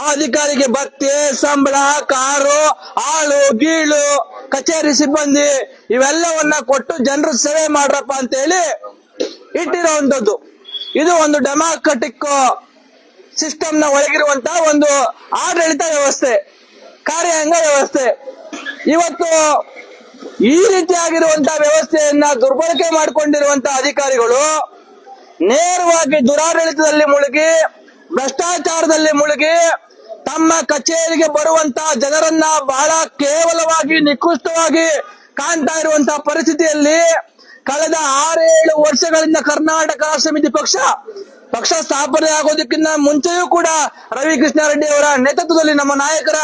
ಆ ಅಧಿಕಾರಿಗೆ ಭತ್ಯೆ, ಸಂಬಳ, ಕಾರು, ಆಳು, ಗೀಳು, ಕಚೇರಿ ಸಿಬ್ಬಂದಿ ಇವೆಲ್ಲವನ್ನ ಕೊಟ್ಟು ಜನರು ಸೇವೆ ಮಾಡ್ರಪ್ಪ ಅಂತ ಹೇಳಿ ಇಟ್ಟಿರುವಂತದ್ದು. ಇದು ಒಂದು ಡೆಮಾಕ್ರೆಟಿಕ್ ಸಿಸ್ಟಮ್ ನ ಒಳಗಿರುವಂತಹ ಒಂದು ಆಡಳಿತ ವ್ಯವಸ್ಥೆ, ಕಾರ್ಯಾಂಗ ವ್ಯವಸ್ಥೆ. ಇವತ್ತು ಈ ರೀತಿಯಾಗಿರುವಂತಹ ವ್ಯವಸ್ಥೆಯನ್ನ ದುರ್ಬಳಕೆ ಮಾಡಿಕೊಂಡಿರುವಂತಹ ಅಧಿಕಾರಿಗಳು ನೇರವಾಗಿ ದುರಾಡಳಿತದಲ್ಲಿ ಮುಳುಗಿ, ಭ್ರಷ್ಟಾಚಾರದಲ್ಲಿ ಮುಳುಗಿ, ತಮ್ಮ ಕಚೇರಿಗೆ ಬರುವಂತಹ ಜನರನ್ನ ಬಹಳ ಕೇವಲವಾಗಿ ನಿಕೃಷ್ಟವಾಗಿ ಕಾಣ್ತಾ ಇರುವಂತಹ ಪರಿಸ್ಥಿತಿಯಲ್ಲಿ ಕಳೆದ 6-7 ವರ್ಷಗಳಿಂದ ಕರ್ನಾಟಕ ರಾಷ್ಟ್ರ ಸಮಿತಿ ಪಕ್ಷ ಸ್ಥಾಪನೆ ಆಗೋದಕ್ಕಿಂತ ಮುಂಚೆಯೂ ಕೂಡ ರವಿ ಕೃಷ್ಣ ರೆಡ್ಡಿ ಅವರ ನೇತೃತ್ವದಲ್ಲಿ, ನಮ್ಮ ನಾಯಕರ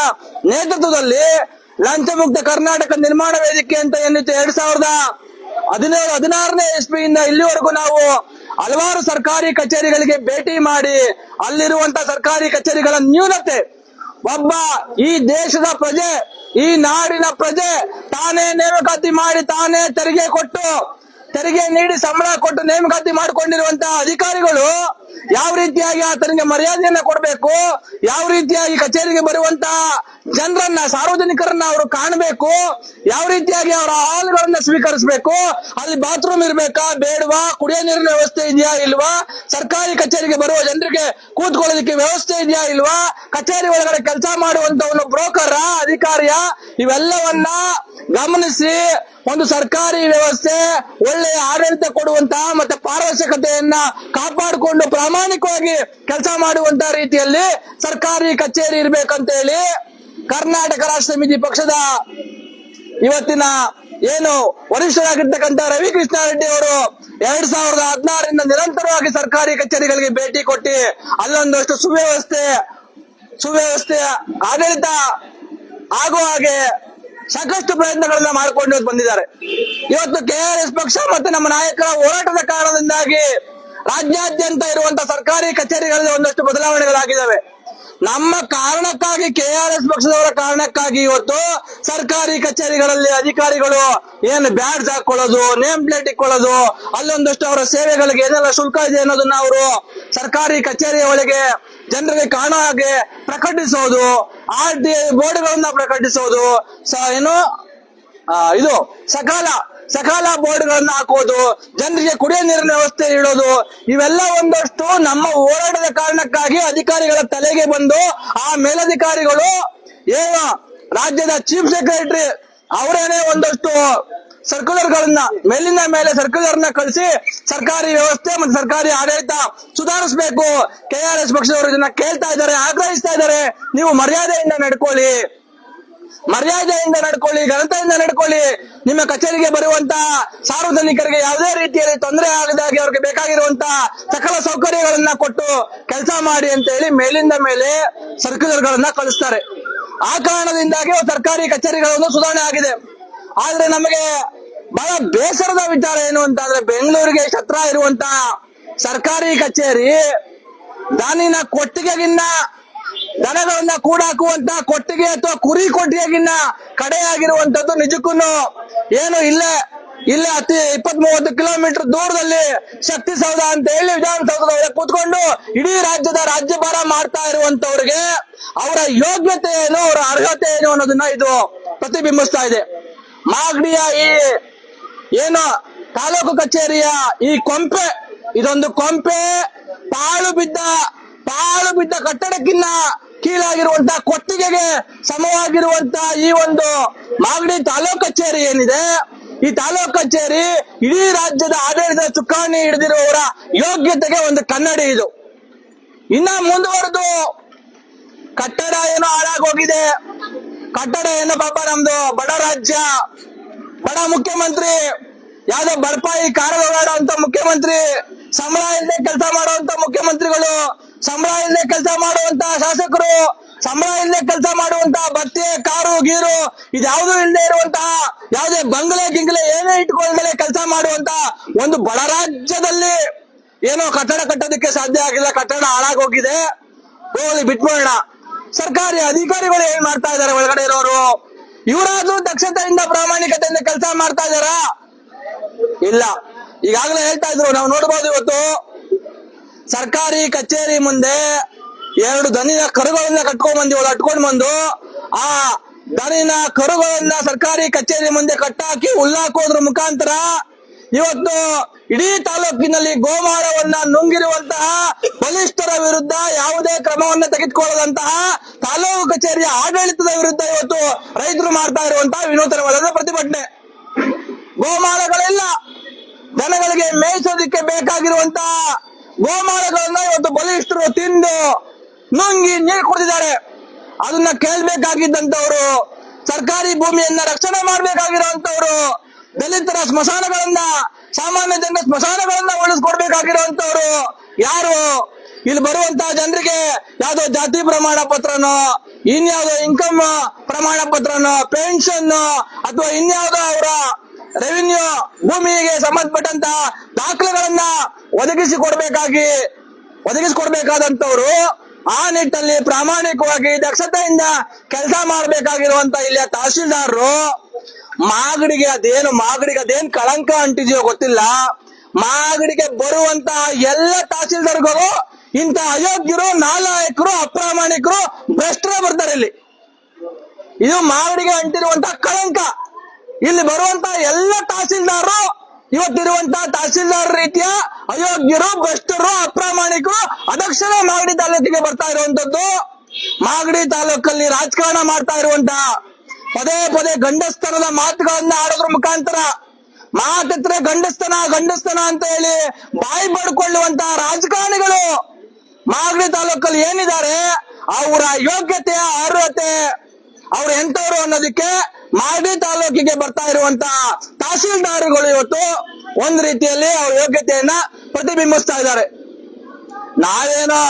ನೇತೃತ್ವದಲ್ಲಿ ಲಂಚ ಮುಕ್ತ ಕರ್ನಾಟಕ ನಿರ್ಮಾಣ ವೇದಿಕೆ ಅಂತ ಏನಿತ್ತು 2016ನೇ ಇಸ್ವಿಯಿಂದ ಇಲ್ಲಿವರೆಗೂ ನಾವು ಹಲವಾರು ಸರ್ಕಾರಿ ಕಚೇರಿಗಳಿಗೆ ಭೇಟಿ ಮಾಡಿ ಅಲ್ಲಿರುವಂತಹ ಸರ್ಕಾರಿ ಕಚೇರಿಗಳ ನ್ಯೂನತೆ, ಒಬ್ಬ ಈ ದೇಶದ ಪ್ರಜೆ, ಈ ನಾಡಿನ ಪ್ರಜೆ ತಾನೇ ನೇಮಕಾತಿ ಮಾಡಿ, ತಾನೇ ತೆರಿಗೆ ನೀಡಿ ಸಂಬಳ ಕೊಟ್ಟು ನೇಮಕಾತಿ ಮಾಡಿಕೊಂಡಿರುವಂತಹ ಅಧಿಕಾರಿಗಳು ಯಾವ ರೀತಿಯಾಗಿ ಆತನಿಗೆ ಮರ್ಯಾದೆಯನ್ನ ಕೊಡಬೇಕು, ಯಾವ ರೀತಿಯಾಗಿ ಕಚೇರಿಗೆ ಬರುವಂತ ಜನರನ್ನ, ಸಾರ್ವಜನಿಕರನ್ನ ಅವರು ಕಾಣಬೇಕು, ಯಾವ ರೀತಿಯಾಗಿ ಅವರ ಹಾಲ್ಗಳನ್ನ ಸ್ವೀಕರಿಸಬೇಕು, ಅಲ್ಲಿ ಬಾತ್ರೂಮ್ ಇರ್ಬೇಕಾ ಬೇಡವಾ, ಕುಡಿಯೋ ನೀರಿನ ವ್ಯವಸ್ಥೆ ಇದೆಯಾ ಇಲ್ವಾ, ಸರ್ಕಾರಿ ಕಚೇರಿಗೆ ಬರುವ ಜನರಿಗೆ ಕೂತ್ಕೊಳ್ಳೋದಕ್ಕೆ ವ್ಯವಸ್ಥೆ ಇದೆಯಾ ಇಲ್ವಾ, ಕಚೇರಿ ಒಳಗಡೆ ಕೆಲಸ ಮಾಡುವಂತವನು ಬ್ರೋಕರ್ ಅಧಿಕಾರಿಯ, ಇವೆಲ್ಲವನ್ನ ಗಮನಿಸಿ ಒಂದು ಸರ್ಕಾರಿ ವ್ಯವಸ್ಥೆ ಒಳ್ಳೆಯ ಆಡಳಿತ ಕೊಡುವಂತಹ ಮತ್ತೆ ಪಾರದರ್ಶಕತೆಯನ್ನ ಕಾಪಾಡಿಕೊಂಡು ಪ್ರಾಮಾಣಿಕವಾಗಿ ಕೆಲಸ ಮಾಡುವಂತ ರೀತಿಯಲ್ಲಿ ಸರ್ಕಾರಿ ಕಚೇರಿ ಇರ್ಬೇಕಂತ ಹೇಳಿ ಕರ್ನಾಟಕ ರಾಷ್ಟ್ರ ಸಮಿತಿ ಪಕ್ಷದ ಇವತ್ತಿನ ಏನು ವರಿಷ್ಠರಾಗಿರ್ತಕ್ಕಂಥ ರವಿಕೃಷ್ಣ ರೆಡ್ಡಿ ಅವರು 2016ರಿಂದ ನಿರಂತರವಾಗಿ ಸರ್ಕಾರಿ ಕಚೇರಿಗಳಿಗೆ ಭೇಟಿ ಕೊಟ್ಟು ಅಲ್ಲೊಂದಷ್ಟು ಸುವ್ಯವಸ್ಥೆ ಆಡಳಿತ ಆಗುವ ಹಾಗೆ ಸಾಕಷ್ಟು ಪ್ರಯತ್ನಗಳನ್ನ ಮಾಡಿಕೊಂಡು ಬಂದಿದ್ದಾರೆ. ಇವತ್ತು KRS ಪಕ್ಷ ಮತ್ತೆ ನಮ್ಮ ನಾಯಕರ ಹೋರಾಟದ ಕಾರಣದಿಂದಾಗಿ ರಾಜ್ಯಾದ್ಯಂತ ಇರುವಂತಹ ಸರ್ಕಾರಿ ಕಚೇರಿಗಳಲ್ಲಿ ಒಂದಷ್ಟು ಬದಲಾವಣೆಗಳಾಗಿದ್ದಾವೆ. ನಮ್ಮ ಕಾರಣಕ್ಕಾಗಿ KRS ಪಕ್ಷದವರ ಕಾರಣಕ್ಕಾಗಿ ಇವತ್ತು ಸರ್ಕಾರಿ ಕಚೇರಿಗಳಲ್ಲಿ ಅಧಿಕಾರಿಗಳು ಏನು ಬ್ಯಾಡ್ಜ್ ಹಾಕೊಳ್ಳೋದು, ನೇಮ್ ಪ್ಲೇಟ್ ಇಟ್ಕೊಳ್ಳೋದು, ಅಲ್ಲೊಂದಷ್ಟು ಅವರ ಸೇವೆಗಳಿಗೆ ಏನೆಲ್ಲ ಶುಲ್ಕ ಇದೆ ಅನ್ನೋದನ್ನ ಅವರು ಸರ್ಕಾರಿ ಕಚೇರಿಯ ಒಳಗೆ ಜನರಿಗೆ ಕಾಣೋ ಹಾಗೆ ಪ್ರಕಟಿಸೋದು, RTI ಬೋರ್ಡ್ಗಳನ್ನ ಪ್ರಕಟಿಸೋದು, ಇದು ಸಕಾಲ ಬೋರ್ಡ್ಗಳನ್ನ ಹಾಕೋದು, ಜನರಿಗೆ ಕುಡಿಯೋ ನೀರಿನ ವ್ಯವಸ್ಥೆ ಇಡೋದು, ಇವೆಲ್ಲ ಒಂದಷ್ಟು ನಮ್ಮ ಹೋರಾಟದ ಕಾರಣಕ್ಕಾಗಿ ಅಧಿಕಾರಿಗಳ ತಲೆಗೆ ಬಂದು ಆ ಮೇಲಧಿಕಾರಿಗಳು ಏನು ರಾಜ್ಯದ ಚೀಫ್ ಸೆಕ್ರೆಟರಿ ಅವರೇನೆ ಒಂದಷ್ಟು ಸರ್ಕ್ಯುಲರ್ಗಳನ್ನ ಮೇಲಿನ ಮೇಲೆ ಸರ್ಕ್ಯುಲರ್ನ ಕಳಿಸಿ ಸರ್ಕಾರಿ ವ್ಯವಸ್ಥೆ ಮತ್ತು ಸರ್ಕಾರಿ ಆಡಳಿತ ಸುಧಾರಿಸಬೇಕು. KRS ಪಕ್ಷದವರು ಇದನ್ನ ಕೇಳ್ತಾ ಇದ್ದಾರೆ, ಆಗ್ರಹಿಸ್ತಾ ಇದ್ದಾರೆ. ನೀವು ಮರ್ಯಾದೆಯಿಂದ ನಡ್ಕೊಳ್ಳಿ, ಘನತೆಯಿಂದ ನಡ್ಕೊಳ್ಳಿ. ನಿಮ್ಮ ಕಚೇರಿಗೆ ಬರುವಂತ ಸಾರ್ವಜನಿಕರಿಗೆ ಯಾವುದೇ ರೀತಿಯಲ್ಲಿ ತೊಂದರೆ ಆಗದಾಗಿ ಅವ್ರಿಗೆ ಬೇಕಾಗಿರುವಂತ ಸಕಲ ಸೌಕರ್ಯಗಳನ್ನ ಕೊಟ್ಟು ಕೆಲಸ ಮಾಡಿ ಅಂತ ಹೇಳಿ ಮೇಲಿಂದ ಮೇಲೆ ಸರ್ಕ್ಯುಲರ್ಗಳನ್ನ ಕಳಿಸ್ತಾರೆ. ಆ ಕಾರಣದಿಂದಾಗಿ ಸರ್ಕಾರಿ ಕಚೇರಿಗಳನ್ನು ಸುಧಾರಣೆ ಆಗಿದೆ. ಆದ್ರೆ ನಮಗೆ ಬಹಳ ಬೇಸರದ ವಿಚಾರ ಏನು ಅಂತಂದ್ರೆ, ಬೆಂಗಳೂರಿಗೆ ಹತ್ರ ಇರುವಂತ ಸರ್ಕಾರಿ ಕಚೇರಿ ದಾನಿನ ಕೊಟ್ಟಿಗೆಗಿನ್ನ, ದನಗಳನ್ನ ಕೂಡಾಕುವಂತ ಕೊಟ್ಟಿಗೆ ಅಥವಾ ಕುರಿ ಕೊಟ್ಟಿಗೆಗಿನ್ನ ಕಡೆಯಾಗಿರುವಂತದ್ದು ನಿಜಕ್ಕೂ ಏನು ಇಲ್ಲೇ 20-30 ಕಿಲೋಮೀಟರ್ ದೂರದಲ್ಲಿ ಶಕ್ತಿ ಸೌಧ ಅಂತ ಹೇಳಿ ವಿಧಾನಸೌಧದೊಳಗೆ ಕೂತ್ಕೊಂಡು ಇಡೀ ರಾಜ್ಯದ ರಾಜ್ಯಭಾರ ಮಾಡ್ತಾ ಇರುವಂತವ್ರಿಗೆ ಅವರ ಯೋಗ್ಯತೆ ಏನು, ಅವರ ಅರ್ಹತೆ ಏನು ಅನ್ನೋದನ್ನ ಇದು ಪ್ರತಿಬಿಂಬಿಸ್ತಾ ಇದೆ. ಮಾಗಡಿಯ ಈ ಏನು ತಾಲೂಕು ಕಚೇರಿಯ ಈ ಕೊಂಪೆ, ಇದೊಂದು ಕೊಂಪೆ ಪಾಳು ಬಿದ್ದ ಕಟ್ಟಡಕ್ಕಿನ್ನ ಕೀಳಾಗಿರುವಂತ ಕೊಟ್ಟಿಗೆಗೆ ಸಮವಾಗಿರುವಂತ ಈ ಒಂದು ಮಾಗಡಿ ತಾಲೂಕು ಕಚೇರಿ ಏನಿದೆ, ಈ ತಾಲೂಕು ಕಚೇರಿ ಇಡೀ ರಾಜ್ಯದ ಆಡಳಿತ ಚುಕ್ಕಾಣಿ ಹಿಡಿದಿರುವವರ ಯೋಗ್ಯತೆಗೆ ಒಂದು ಕನ್ನಡಿ. ಇದು ಇನ್ನ ಮುಂದುವರೆದು ಕಟ್ಟಡ ಏನೋ ಹಾಳಾಗೋಗಿದೆ, ಕಟ್ಟಡ ಏನೋ ಪಾಪ ನಮ್ದು ಬಡ ರಾಜ್ಯ, ಬಡ ಮುಖ್ಯಮಂತ್ರಿ, ಯಾವ್ದೋ ಬಡಪಾಯಿ ಕಾರವಾಡ ಅಂತ ಮುಖ್ಯಮಂತ್ರಿ, ಸಂಬಳ ಇಲ್ಲದೆ ಕೆಲಸ ಮಾಡುವಂತ ಮುಖ್ಯಮಂತ್ರಿಗಳು, ಸಂಬಳ ಇಲ್ಲದೆ ಕೆಲಸ ಮಾಡುವಂತ ಶಾಸಕರು, ಸಂಬಳ ಇಲ್ಲದೆ ಕೆಲಸ ಮಾಡುವಂತ ಬಟ್ಟೆ ಕಾರು ಗೀರು ಇದ್ಯಾವುದೂ ಇಲ್ಲದೆ ಇರುವಂತಹ ಯಾವುದೇ ಗಿಂಗ್ಲೆ ಏನೇ ಇಟ್ಕೊಂಡ್ಮೇಲೆ ಕೆಲಸ ಮಾಡುವಂತ ಒಂದು ಬಡ ರಾಜ್ಯದಲ್ಲಿ ಏನೋ ಕಟ್ಟಡ ಕಟ್ಟೋದಕ್ಕೆ ಸಾಧ್ಯ ಆಗಿಲ್ಲ, ಕಟ್ಟಡ ಹಾಳಾಗೋಗಿದೆ, ಹೋಗಿ ಬಿಟ್ಬಿಡೋಣ. ಸರ್ಕಾರಿ ಅಧಿಕಾರಿಗಳು ಏನ್ ಮಾಡ್ತಾ ಇದಾರೆ ಒಳಗಡೆ ಇರೋರು? ಇವರಾದ್ರೂ ದಕ್ಷತೆಯಿಂದ ಪ್ರಾಮಾಣಿಕತೆಯಿಂದ ಕೆಲಸ ಮಾಡ್ತಾ ಇದಾರಾ? ಇಲ್ಲ. ಈಗಾಗಲೇ ಹೇಳ್ತಾ ಇದ್ರು, ನಾವು ನೋಡಬಹುದು ಇವತ್ತು ಸರ್ಕಾರಿ ಕಚೇರಿ ಮುಂದೆ 2 ದನಿನ ಕರುಗಳನ್ನ ಅಟ್ಕೊಂಡು ಬಂದು ಆ ದನಿನ ಕರುಗಳನ್ನ ಸರ್ಕಾರಿ ಕಚೇರಿ ಮುಂದೆ ಕಟ್ಟಾಕಿ ಹುಲ್ಲಾಕೋದ್ರ ಮುಖಾಂತರ ಇವತ್ತು ಇಡೀ ತಾಲೂಕಿನಲ್ಲಿ ಗೋಮಾಳವನ್ನ ನುಂಗಿರುವಂತಹ ಬಲಿಷ್ಠರ ವಿರುದ್ಧ ಯಾವುದೇ ಕ್ರಮವನ್ನ ತೆಗೆದುಕೊಳ್ಳದಂತಹ ತಾಲೂಕು ಕಚೇರಿಯ ಆಡಳಿತದ ವಿರುದ್ಧ ಇವತ್ತು ರೈತರು ಮಾಡ್ತಾ ಇರುವಂತಹ ವಿನೂತನವಾದ ಪ್ರತಿಭಟನೆ. ಗೋಮಾಳಗಳಿಲ್ಲ, ದನಗಳಿಗೆ ಮೇಯಿಸೋದಕ್ಕೆ ಬೇಕಾಗಿರುವಂತಹ ಗೋಮಾಳಗಳನ್ನ ಇವತ್ತು ಬಲಿಷ್ಠರು ತಿಂದು ನುಂಗಿ ನೀರು ಕುಡಿದಿದ್ದಾರೆ. ಅದನ್ನ ಕೇಳ್ಬೇಕಾಗಿದ್ದಂತವ್ರು, ಸರ್ಕಾರಿ ಭೂಮಿಯನ್ನ ರಕ್ಷಣೆ ಮಾಡ್ಬೇಕಾಗಿರುವಂತವ್ರು, ದಲಿತರ ಸ್ಮಶಾನಗಳನ್ನ, ಸಾಮಾನ್ಯ ಜನರ ಸ್ಮಶಾನಗಳನ್ನ ಉಳಿಸ್ಕೊಡ್ಬೇಕಾಗಿರುವಂತವ್ರು ಯಾರು? ಇಲ್ಲಿ ಬರುವಂತಹ ಜನರಿಗೆ ಯಾವ್ದೋ ಜಾತಿ ಪ್ರಮಾಣ ಪತ್ರನೋ, ಇನ್ಯಾವುದೋ ಇನ್ಕಮ್ ಪ್ರಮಾಣ ಪತ್ರನೋ, ಪೆನ್ಷನ್ ಅಥವಾ ಇನ್ಯಾವುದೋ ಅವರ ರೆವಿನ್ಯೂ ಭೂಮಿಗೆ ಸಂಬಂಧಪಟ್ಟಂತಹ ದಾಖಲೆಗಳನ್ನ ಒದಗಿಸಿಕೊಡ್ಬೇಕಾದಂತವ್ರು ಆ ನಿಟ್ಟಿನಲ್ಲಿ ಪ್ರಾಮಾಣಿಕವಾಗಿ ದಕ್ಷತೆಯಿಂದ ಕೆಲಸ ಮಾಡಬೇಕಾಗಿರುವಂತ ಇಲ್ಲಿಯ ತಹಶೀಲ್ದಾರರು ಮಾಗಡಿಗೆ ಅದೇನ್ ಕಳಂಕ ಅಂಟಿದೆಯೋ ಗೊತ್ತಿಲ್ಲ, ಮಾಗಡಿಗೆ ಬರುವಂತಹ ಎಲ್ಲ ತಹಶೀಲ್ದಾರ್ಗಳು ಇಂಥ ಅಯೋಗ್ಯರು, ನಾಲಾಯಕರು, ಅಪ್ರಾಮಾಣಿಕರು, ಭ್ರಷ್ಟರೇ ಬರ್ತಾರೆ ಇಲ್ಲಿ. ಇದು ಮಾಗಡಿಗೆ ಅಂಟಿರುವಂತ ಕಳಂಕ. ಇಲ್ಲಿ ಬರುವಂತ ಎಲ್ಲ ತಹಸೀಲ್ದಾರರು ಇವತ್ತಿರುವಂತಹ ತಹಸೀಲ್ದಾರ್ ರೀತಿಯ ಅಯೋಗ್ಯರು, ಭ್ರಷ್ಟರು, ಅಪ್ರಾಮಾಣಿಕರು, ಅದಕ್ಷರ ಮಾಗಡಿ ತಾಲೂಕಿಗೆ ಬರ್ತಾ ಇರುವಂತದ್ದು. ಮಾಗಡಿ ತಾಲೂಕಲ್ಲಿ ರಾಜಕಾರಣ ಮಾಡ್ತಾ ಇರುವಂತ ಪದೇ ಪದೇ ಗಂಡಸ್ತನದ ಮಾತುಗಳನ್ನ ಆಡೋದ್ರ ಮುಖಾಂತರ ಮಾತಿದ್ರೆ ಗಂಡಸ್ತನ ಅಂತ ಹೇಳಿ ಬಾಯಿ ಬಡ್ಕೊಳ್ಳುವಂತ ರಾಜಕಾರಣಿಗಳು ಮಾಗಡಿ ತಾಲೂಕಲ್ಲಿ ಏನಿದ್ದಾರೆ, ಅವರ ಯೋಗ್ಯತೆ, ಅರ್ಹತೆ, ಅವ್ರು ಎಂತವ್ರು ಅನ್ನೋದಕ್ಕೆ ಮಾಗಡಿ ತಾಲೂಕಿಗೆ ಬರ್ತಾ ಇರುವಂತ ತಹಸೀಲ್ದಾರ್ಗಳು ಇವತ್ತು ಒಂದ್ ರೀತಿಯಲ್ಲಿ ಅವ್ರ ಯೋಗ್ಯತೆಯನ್ನ ಪ್ರತಿಬಿಂಬಿಸ್ತಾ ಇದ್ದಾರೆ. ನಾವೇನೋ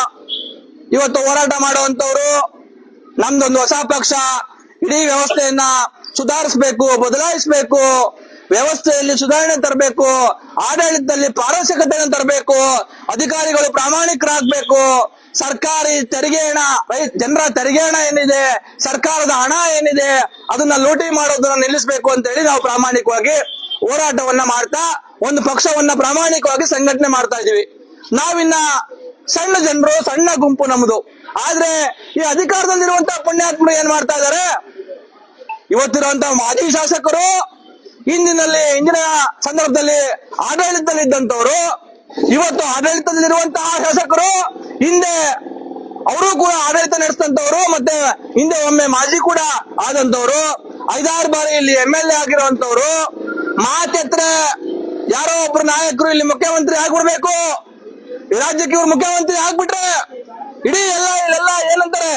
ಇವತ್ತು ಹೋರಾಟ ಮಾಡುವಂತವ್ರು, ನಮ್ದೊಂದು ಹೊಸ ಪಕ್ಷ, ಇಡೀ ವ್ಯವಸ್ಥೆಯನ್ನ ಸುಧಾರಿಸಬೇಕು, ಬದಲಾಯಿಸಬೇಕು, ವ್ಯವಸ್ಥೆಯಲ್ಲಿ ಸುಧಾರಣೆ ತರಬೇಕು, ಆಡಳಿತದಲ್ಲಿ ಪಾರದರ್ಶಕತೆಯನ್ನು ತರಬೇಕು, ಅಧಿಕಾರಿಗಳು ಪ್ರಾಮಾಣಿಕರಾಗಬೇಕು, ಸರ್ಕಾರಿ ತೆರಿಗೆ ಹಣ, ಜನರ ತೆರಿಗೆ ಹಣ ಏನಿದೆ, ಸರ್ಕಾರದ ಹಣ ಏನಿದೆ, ಅದನ್ನ ಲೂಟಿ ಮಾಡೋದನ್ನ ನಿಲ್ಲಿಸಬೇಕು ಅಂತ ಹೇಳಿ ನಾವು ಪ್ರಾಮಾಣಿಕವಾಗಿ ಹೋರಾಟವನ್ನ ಮಾಡ್ತಾ ಒಂದು ಪಕ್ಷವನ್ನ ಪ್ರಾಮಾಣಿಕವಾಗಿ ಸಂಘಟನೆ ಮಾಡ್ತಾ ಇದೀವಿ. ನಾವಿನ್ನ ಸಣ್ಣ ಜನರು, ಸಣ್ಣ ಗುಂಪು ನಮ್ದು. ಆದ್ರೆ ಈ ಅಧಿಕಾರದಲ್ಲಿರುವಂತಹ ಪುಣ್ಯಾತ್ಮರು ಏನ್ ಮಾಡ್ತಾ ಇದಾರೆ, ಇವತ್ತಿರುವಂತಹ ಮಾಜಿ ಶಾಸಕರು, ಹಿಂದಿನ ಸಂದರ್ಭದಲ್ಲಿ ಆಡಳಿತದಲ್ಲಿ ಇದ್ದಂತವ್ರು, ಇವತ್ತು ಆಡಳಿತದಲ್ಲಿರುವಂತಹ ಶಾಸಕರು, ಹಿಂದೆ ಅವರು ಕೂಡ ಆಡಳಿತ ನಡೆಸಿದಂತವ್ರು, ಮತ್ತೆ ಹಿಂದೆ ಒಮ್ಮೆ ಮಾಜಿ ಕೂಡ ಆದಂತವ್ರು, 5-6 ಬಾರಿ ಇಲ್ಲಿ MLA ಆಗಿರುವಂತವ್ರು, ಮಾತೆತ್ರೆ ಯಾರೋ ಒಬ್ರು ನಾಯಕರು ಇಲ್ಲಿ ಮುಖ್ಯಮಂತ್ರಿ ಆಗ್ಬಿಡ್ಬೇಕು, ಈ ರಾಜ್ಯಕ್ಕೆ ಇವ್ರು ಮುಖ್ಯಮಂತ್ರಿ ಆಗ್ಬಿಟ್ರೆ ಇಡೀ ಇಲ್ಲೆಲ್ಲ ಏನಂತಾರೆ,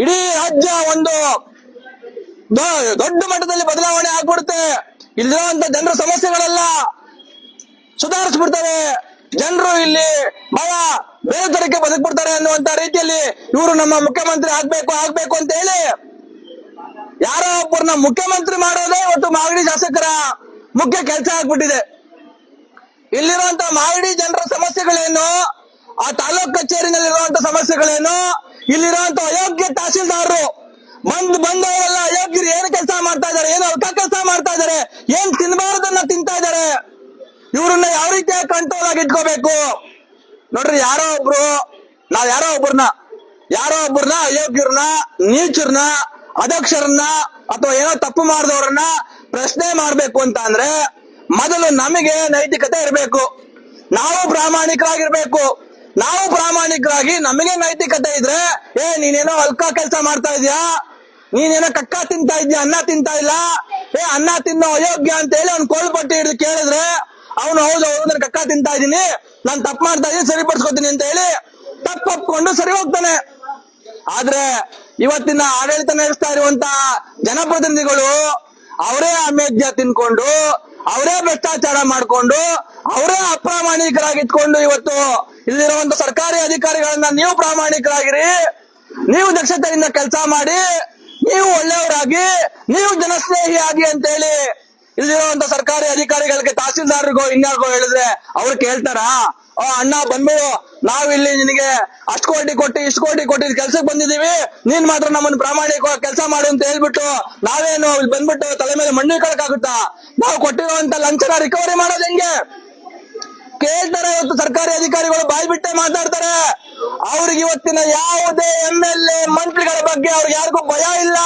ಇಡೀ ರಾಜ್ಯ ಒಂದು ದೊಡ್ಡ ಮಟ್ಟದಲ್ಲಿ ಬದಲಾವಣೆ ಆಗ್ಬಿಡುತ್ತೆ, ಇಲ್ಲಿರುವಂತ ಜನರ ಸಮಸ್ಯೆಗಳೆಲ್ಲ ಸುಧಾರಿಸ್ಬಿಡ್ತಾರೆ, ಜನರು ಇಲ್ಲಿ ಬಹಳ ಬೇರೆ ತರಕ್ಕೆ ಬದುಕ್ಬಿಡ್ತಾರೆ ಅನ್ನುವಂತ ರೀತಿಯಲ್ಲಿ ಇವರು ನಮ್ಮ ಮುಖ್ಯಮಂತ್ರಿ ಆಗ್ಬೇಕು ಅಂತ ಹೇಳಿ ಯಾರೋ ಒಬ್ಬರನ್ನ ಮುಖ್ಯಮಂತ್ರಿ ಮಾಡೋದೇ ಇವತ್ತು ಮಾಗಡಿ ಶಾಸಕರ ಮುಖ್ಯ ಕೆಲಸ ಆಗ್ಬಿಟ್ಟಿದೆ. ಇಲ್ಲಿರುವಂತ ಮಾಗಡಿ ಜನರ ಸಮಸ್ಯೆಗಳೇನು, ಆ ತಾಲೂಕ್ ಕಚೇರಿನಲ್ಲಿರುವಂತ ಸಮಸ್ಯೆಗಳೇನು, ಇಲ್ಲಿರುವಂತ ಅಯೋಗ್ಯ ತಹಸೀಲ್ದಾರರು ಬಂದವರೆಲ್ಲ ಅಯೋಗ್ಯರು ಏನ್ ಕೆಲಸ ಮಾಡ್ತಾ ಇದಾರೆ, ಏನು ಅಲ್ಕ ಕೆಲಸ ಮಾಡ್ತಾ ಇದಾರೆ, ಏನ್ ತಿನ್ಬಾರ್ದನ್ನ ತಿಂತಾ ಇದಾರೆ, ಇವ್ರನ್ನ ಯಾವ ರೀತಿ ಕಂಟ್ರೋಲ್ ಆಗಿ ಇಟ್ಕೋಬೇಕು. ನೋಡ್ರಿ, ಯಾರೋ ಒಬ್ಬರನ್ನ ಅಯೋಗ್ಯರನ್ನ, ನೀಚರನ್ನ, ಅದಕ್ಷರನ್ನ ಅಥವಾ ಏನೋ ತಪ್ಪು ಮಾಡಿದವ್ರನ್ನ ಪ್ರಶ್ನೆ ಮಾಡ್ಬೇಕು ಅಂತ ಅಂದ್ರೆ ಮೊದಲು ನಮಗೆ ನೈತಿಕತೆ ಇರಬೇಕು, ನಾವು ಪ್ರಾಮಾಣಿಕರಾಗಿರ್ಬೇಕು. ನಾವು ಪ್ರಾಮಾಣಿಕರಾಗಿ ನಮಗೆ ನೈತಿಕತೆ ಇದ್ರೆ, ನೀನೇನೋ ಅಲ್ಕ ಕೆಲಸ ಮಾಡ್ತಾ ಇದೀಯಾ, ನೀನೇನೋ ಕಕ್ಕ ತಿಂತಾ ಇದ್ಯಾ, ಅನ್ನ ತಿಂತಾ ಇಲ್ಲ, ಅನ್ನ ತಿನ್ನೋ ಅಯೋಗ್ಯ ಅಂತ ಹೇಳಿ ಅವ್ನು ಕೋಲ್ಪಟ್ಟಿ ಹಿಡಿದು ಕೇಳಿದ್ರೆ ಅವನು ಹೌದು ನಾನು ಕಕ್ಕ ತಿಂತಾ ಇದ್ದೀನಿ, ನಾನು ತಪ್ಪು ಮಾಡ್ತಾ ಇದ್ದೀನಿ, ಸರಿಪಡಿಸ್ಕೊತೀನಿ ಅಂತ ಹೇಳಿ ತಪ್ಪೊಪ್ಕೊಂಡು ಸರಿ ಹೋಗ್ತಾನೆ. ಆದ್ರೆ ಇವತ್ತಿನ ಆಡಳಿತ ನಡೆಸ್ತಾ ಇರುವಂತ ಜನಪ್ರತಿನಿಧಿಗಳು ಅವರೇ ಅಮೇಧ್ಯ ತಿನ್ಕೊಂಡು, ಅವರೇ ಭ್ರಷ್ಟಾಚಾರ ಮಾಡ್ಕೊಂಡು, ಅವರೇ ಅಪ್ರಾಮಾಣಿಕರಾಗಿಟ್ಕೊಂಡು ಇವತ್ತು ಇಲ್ಲಿರುವಂತ ಸರ್ಕಾರಿ ಅಧಿಕಾರಿಗಳನ್ನ ನೀವು ಪ್ರಾಮಾಣಿಕರಾಗಿರಿ, ನೀವು ದಕ್ಷತೆಯಿಂದ ಕೆಲಸ ಮಾಡಿ, ನೀವು ಒಳ್ಳೆಯವರಾಗಿ, ನೀವು ಜನಸ್ನೇಹಿಯಾಗಿ ಅಂತ ಹೇಳಿ ಇಲ್ಲಿರುವಂತ ಸರ್ಕಾರಿ ಅಧಿಕಾರಿಗಳಿಗೆ, ತಹಸೀಲ್ದಾರ್ರಿಗೋ ಇನ್ಯಾರಿಗೋ ಹೇಳಿದ್ರೆ ಅವ್ರು ಕೇಳ್ತಾರ? ಅಣ್ಣ ಬಂದ್ಬಿಡು, ನಾವಿಲ್ಲಿ ನಿನಗೆ ಅಷ್ಟು ಕೋಟಿ ಕೊಟ್ಟು ಇಷ್ಟು ಕೋಟಿ ಕೊಟ್ಟು ಕೆಲ್ಸಕ್ಕೆ ಬಂದಿದೀವಿ, ನೀನ್ ಮಾತ್ರ ನಮ್ಮನ್ನು ಪ್ರಾಮಾಣಿಕವಾಗಿ ಕೆಲಸ ಮಾಡು ಅಂತ ಹೇಳ್ಬಿಟ್ಟು ನಾವೇನು ಇಲ್ಲಿ ಬಂದ್ಬಿಟ್ಟು ತಲೆ ಮೇಲೆ ಮಣ್ಣು ಇಕ್ಕಾಗುತ್ತಾ? ನಾವು ಕೊಟ್ಟಿರುವಂತ ಲಂಚನ ರಿಕವರಿ ಮಾಡೋದು ಹೆಂಗೆ ಕೇಳ್ತಾರೆ. ಇವತ್ತು ಸರ್ಕಾರಿ ಅಧಿಕಾರಿಗಳು ಬಾಯಿ ಬಿಟ್ಟೆ ಮಾತಾಡ್ತಾರೆ. ಅವ್ರಿಗೆ ಇವತ್ತಿನ ಯಾವುದೇ MLA ಮಂತ್ರಿಗಳ ಬಗ್ಗೆ ಅವ್ರಿಗೆ ಯಾರಿಗೂ ಭಯ ಇಲ್ಲ.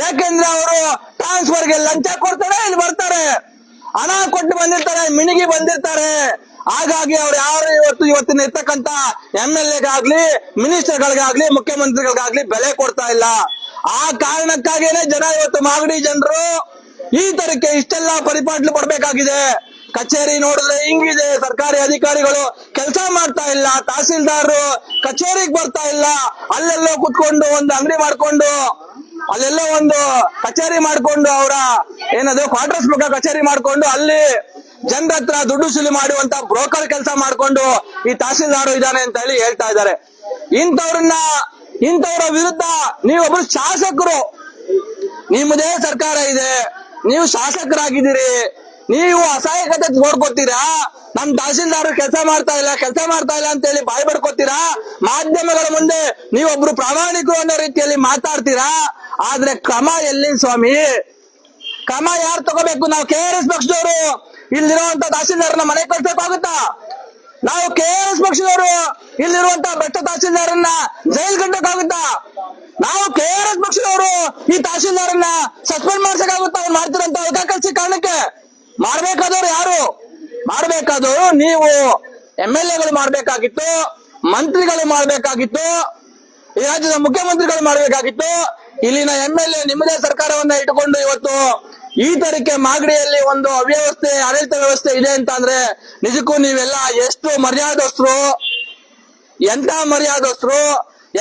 ಯಾಕೆಂದ್ರೆ ಅವರು ಟ್ರಾನ್ಸ್ಫರ್ಗೆ ಲಂಚ ಕೊಡ್ತಾರೆ, ಇಲ್ಲಿ ಬರ್ತಾರೆ, ಹಣ ಕೊಟ್ಟು ಬಂದಿರ್ತಾರೆ, ಮಿಣಿಗಿ ಬಂದಿರ್ತಾರೆ. ಹಾಗಾಗಿ ಅವ್ರು ಯಾರು ಇವತ್ತಿನ ಇರ್ತಕ್ಕಂತ MLAಗಾಗ್ಲಿ, ಮಿನಿಸ್ಟರ್ಗಳಿಗಾಗ್ಲಿ, ಮುಖ್ಯಮಂತ್ರಿಗಳಿಗಾಗ್ಲಿ ಬೆಲೆ ಕೊಡ್ತಾ ಇಲ್ಲ. ಆ ಕಾರಣಕ್ಕಾಗಿಯೇ ಜನ ಇವತ್ತು ಮಾಗಡಿ ಜನರು ಈ ತರಕ್ಕೆ ಇಷ್ಟೆಲ್ಲ ಪರಿಪಾಟ್ಲು ಪಡ್ಬೇಕಾಗಿದೆ. ಕಚೇರಿ ನೋಡಿದ್ರೆ ಹಿಂಗಿದೆ, ಸರ್ಕಾರಿ ಅಧಿಕಾರಿಗಳು ಕೆಲಸ ಮಾಡ್ತಾ ಇಲ್ಲ, ತಹಸೀಲ್ದಾರರು ಕಚೇರಿಗೆ ಬರ್ತಾ ಇಲ್ಲ, ಅಲ್ಲೆಲ್ಲೋ ಕುತ್ಕೊಂಡು ಒಂದು ಅಂಗಡಿ ಮಾಡ್ಕೊಂಡು, ಅಲ್ಲೆಲ್ಲೋ ಒಂದು ಕಚೇರಿ ಮಾಡ್ಕೊಂಡು, ಅವರ ಏನದು ಕ್ವಾರ್ಟರ್ಸ್ ಬಗ್ಗೆ ಕಚೇರಿ ಮಾಡ್ಕೊಂಡು ಅಲ್ಲಿ ಜನರ ಹತ್ರ ದುಡ್ಡು ಸುಲಿ ಮಾಡುವಂತ ಬ್ರೋಕರ್ ಕೆಲಸ ಮಾಡ್ಕೊಂಡು ಈ ತಹಸೀಲ್ದಾರು ಇದ್ದಾನೆ ಅಂತ ಹೇಳಿ ಹೇಳ್ತಾ ಇದ್ದಾರೆ. ಇಂಥವ್ರ ವಿರುದ್ಧ ನೀವೊಬ್ರು ಶಾಸಕರು, ನಿಮ್ಮದೇ ಸರ್ಕಾರ ಇದೆ, ನೀವು ಶಾಸಕರಾಗಿದ್ದೀರಿ, ನೀವು ಅಸಹಾಯಕತೆ ನೋಡ್ಕೋತೀರಾ, ನಮ್ ತಹಸೀಲ್ದಾರ್ ಕೆಲಸ ಮಾಡ್ತಾ ಇಲ್ಲ ಅಂತ ಹೇಳಿ ಬಾಯಿ ಬಡ್ಕೋತೀರಾ, ಮಾಧ್ಯಮಗಳ ಮುಂದೆ ನೀವೊಬ್ರು ಪ್ರಾಮಾಣಿಕರು ಅನ್ನೋ ರೀತಿಯಲ್ಲಿ ಮಾತಾಡ್ತೀರಾ. ಆದ್ರೆ ಕ್ರಮ ಎಲ್ಲಿ ಸ್ವಾಮಿ? ಕ್ರಮ ಯಾರು ತಗೋಬೇಕು? ನಾವು KRS ಪಕ್ಷದವರು ಇಲ್ಲಿರುವಂತ ತಹಸೀಲ್ದಾರ್ನ ಮನೆ ಕಳ್ಸಕ್ಕಾಗುತ್ತಾ? ನಾವು KRS ಪಕ್ಷದವರು ಇಲ್ಲಿರುವಂತ ಭ್ರಷ್ಟ ತಹಸೀಲ್ದಾರನ್ನ ಜೈಲ್ ಕಟ್ಟಕ್ಕಾಗುತ್ತಾ? ನಾವು KRS ಪಕ್ಷದವರು ಈ ತಹಸೀಲ್ದಾರನ್ನ ಸಸ್ಪೆಂಡ್ ಮಾಡ್ಸಕ್ಕಾಗುತ್ತಾ? ಅವ್ರು ಮಾಡ್ತಿರಂತ ಅವಕಾಶ ಕಾರಣಕ್ಕೆ ಮಾಡ್ಬೇಕಾದವ್ರು ಯಾರು? ಮಾಡ್ಬೇಕಾದವರು ನೀವು MLAಗಳು ಮಾಡ್ಬೇಕಾಗಿತ್ತು, ಮಂತ್ರಿಗಳು ಮಾಡ್ಬೇಕಾಗಿತ್ತು, ಈ ರಾಜ್ಯದ ಮುಖ್ಯಮಂತ್ರಿಗಳು ಮಾಡ್ಬೇಕಾಗಿತ್ತು. ಇಲ್ಲಿನ MLA ನಿಮ್ಮದೇ ಸರ್ಕಾರವನ್ನ ಇಟ್ಟುಕೊಂಡು ಇವತ್ತು ಈ ತರಕ್ಕೆ ಮಾಗಡಿಯಲ್ಲಿ ಒಂದು ಅವ್ಯವಸ್ಥೆ, ಆಡಳಿತ ವ್ಯವಸ್ಥೆ ಇದೆ ಅಂತ ಅಂದ್ರೆ ನಿಜಕ್ಕೂ ನೀವೆಲ್ಲ ಎಷ್ಟು ಮರ್ಯಾದಸ್ಥರು, ಎಂತ ಮರ್ಯಾದಸ್ಥರು,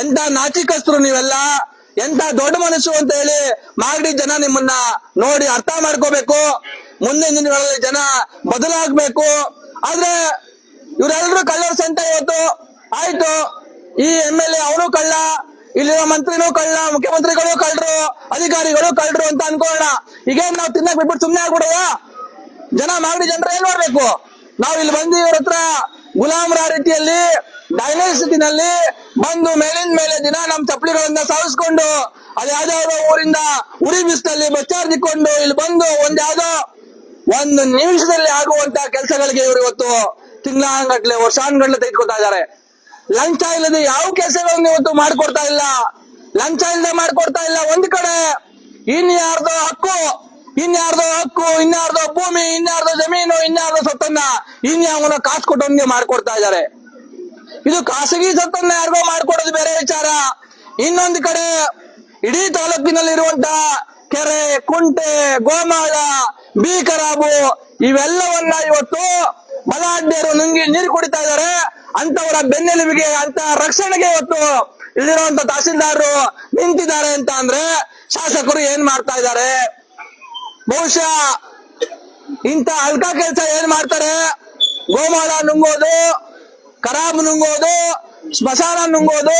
ಎಂತ ನಾಚಿಕಸ್ಥರು ನೀವೆಲ್ಲ, ಎಂತ ದೊಡ್ಡ ಮನಸ್ಸು ಅಂತ ಹೇಳಿ ಮಾಗಡಿ ಜನ ನಿಮ್ಮನ್ನ ನೋಡಿ ಅರ್ಥ ಮಾಡ್ಕೋಬೇಕು. ಮುಂದಿನ ದಿನಗಳಲ್ಲಿ ಜನ ಬದಲಾಗಬೇಕು. ಆದ್ರೆ ಇವರೆಲ್ಲರೂ ಕಳ್ಳರ ಸಂತ ಇವತ್ತು ಆಯ್ತು. ಈ MLA ಅವನು ಕಳ್ಳ, ಇಲ್ಲಿರೋ ಮಂತ್ರಿನೂ ಕಳ್ಳ, ಮುಖ್ಯಮಂತ್ರಿಗಳು ಕಳ್ಳರು, ಅಧಿಕಾರಿಗಳು ಕಳ್ಳರು ಅಂತ ಅನ್ಕೊಳ್ಳೋಣ. ಈಗೇನ್ ನಾವು ತಿನ್ನಕ್ ಬಿಟ್ಬಿಟ್ಟು ಸುಮ್ನೆ ಆಗ್ಬಿಡುವ? ಜನ ಮಾಗಡಿ ಜನರು ಏನ್ ಮಾಡ್ಬೇಕು? ನಾವು ಇಲ್ಲಿ ಬಂದು ಇವ್ರ ಹತ್ರ ಗುಲಾಮರ ರೀತಿಯಲ್ಲಿ ಡೈನಸಿಟಿನಲ್ಲಿ ಬಂದು ಮೇಲಿನ ಮೇಲೆ ದಿನ ನಮ್ ಚಪ್ಪಲಿಗಳನ್ನ ಸಾಗಿಸ್ಕೊಂಡು ಅದು ಯಾವ್ದಾವ್ದೋ ಊರಿಂದ ಉರಿ ಬಿಸಿಲಲ್ಲಿ ಬಸ್ ಚಾರ್ಜ್ ಇಟ್ಕೊಂಡು ಇಲ್ಲಿ ಬಂದು ಒಂದು ನಿಮಿಷದಲ್ಲಿ ಆಗುವಂತ ಕೆಲಸಗಳಿಗೆ ಇವರು ಇವತ್ತು ತಿಂಗಳಾನ್ಗಟ್ಲೆ ವರ್ಷಾನ್ಗಟ್ಲೆ ತೆಗೆದುಕೊಳ್ತಾ ಇದ್ದಾರೆ. ಲಂಚ ಇಲ್ಲದೆ ಯಾವ ಕೆಲಸಗಳನ್ನು ಇವತ್ತು ಮಾಡ್ಕೊಡ್ತಾ ಇಲ್ಲ. ಲಂಚ ಇಲ್ಲದೆ ಮಾಡ್ಕೊಡ್ತಾ ಇಲ್ಲ. ಒಂದ್ ಕಡೆ ಇನ್ಯಾರ್ದೋ ಹಕ್ಕು, ಇನ್ಯಾರ್ದೋ ಭೂಮಿ, ಇನ್ಯಾರ್ದೋ ಜಮೀನು, ಇನ್ಯಾರ್ದೋ ಸೊತ್ತನ್ನ ಇನ್ಯಾವನ ಕಾಸು ಕೊಟ್ಟವನಿಗೆ ಮಾಡ್ಕೊಡ್ತಾ ಇದ್ದಾರೆ. ಇದು ಖಾಸಗಿ ಸೊತ್ತನ್ನ ಯಾರಿಗೋ ಮಾಡ್ಕೊಡೋದು ಬೇರೆ ವಿಚಾರ. ಇನ್ನೊಂದು ಕಡೆ ಇಡೀ ತಾಲೂಕಿನಲ್ಲಿರುವಂತ ಕೆರೆ, ಕುಂಟೆ, ಗೋಮಾಳ, ಬೀಕರಾಬು ಇವೆಲ್ಲವನ್ನ ಇವತ್ತು ಬಲಾಢ್ಯರು ನುಂಗಿ ನೀರು ಕುಡಿತಾ ಇದ್ದಾರೆ. ಅಂತವರ ಬೆನ್ನೆಲುಬಿಗೆ, ಅಂತ ರಕ್ಷಣೆಗೆ ಇವತ್ತು ಇಲ್ಲಿರುವಂತ ತಹಸೀಲ್ದಾರರು ನಿಂತಿದ್ದಾರೆ ಅಂತ ಅಂದ್ರೆ ಶಾಸಕರು ಏನ್ ಮಾಡ್ತಾ ಇದ್ದಾರೆ? ಬಹುಶಃ ಇಂತ ಅಲ್ಕ ಕೆಲಸ ಏನ್ ಮಾಡ್ತಾರೆ? ಗೋಮಾಳ ನುಂಗೋದು, ಖರಾಬ್ ನುಂಗೋದು, ಸ್ಮಶಾನ ನುಂಗೋದು,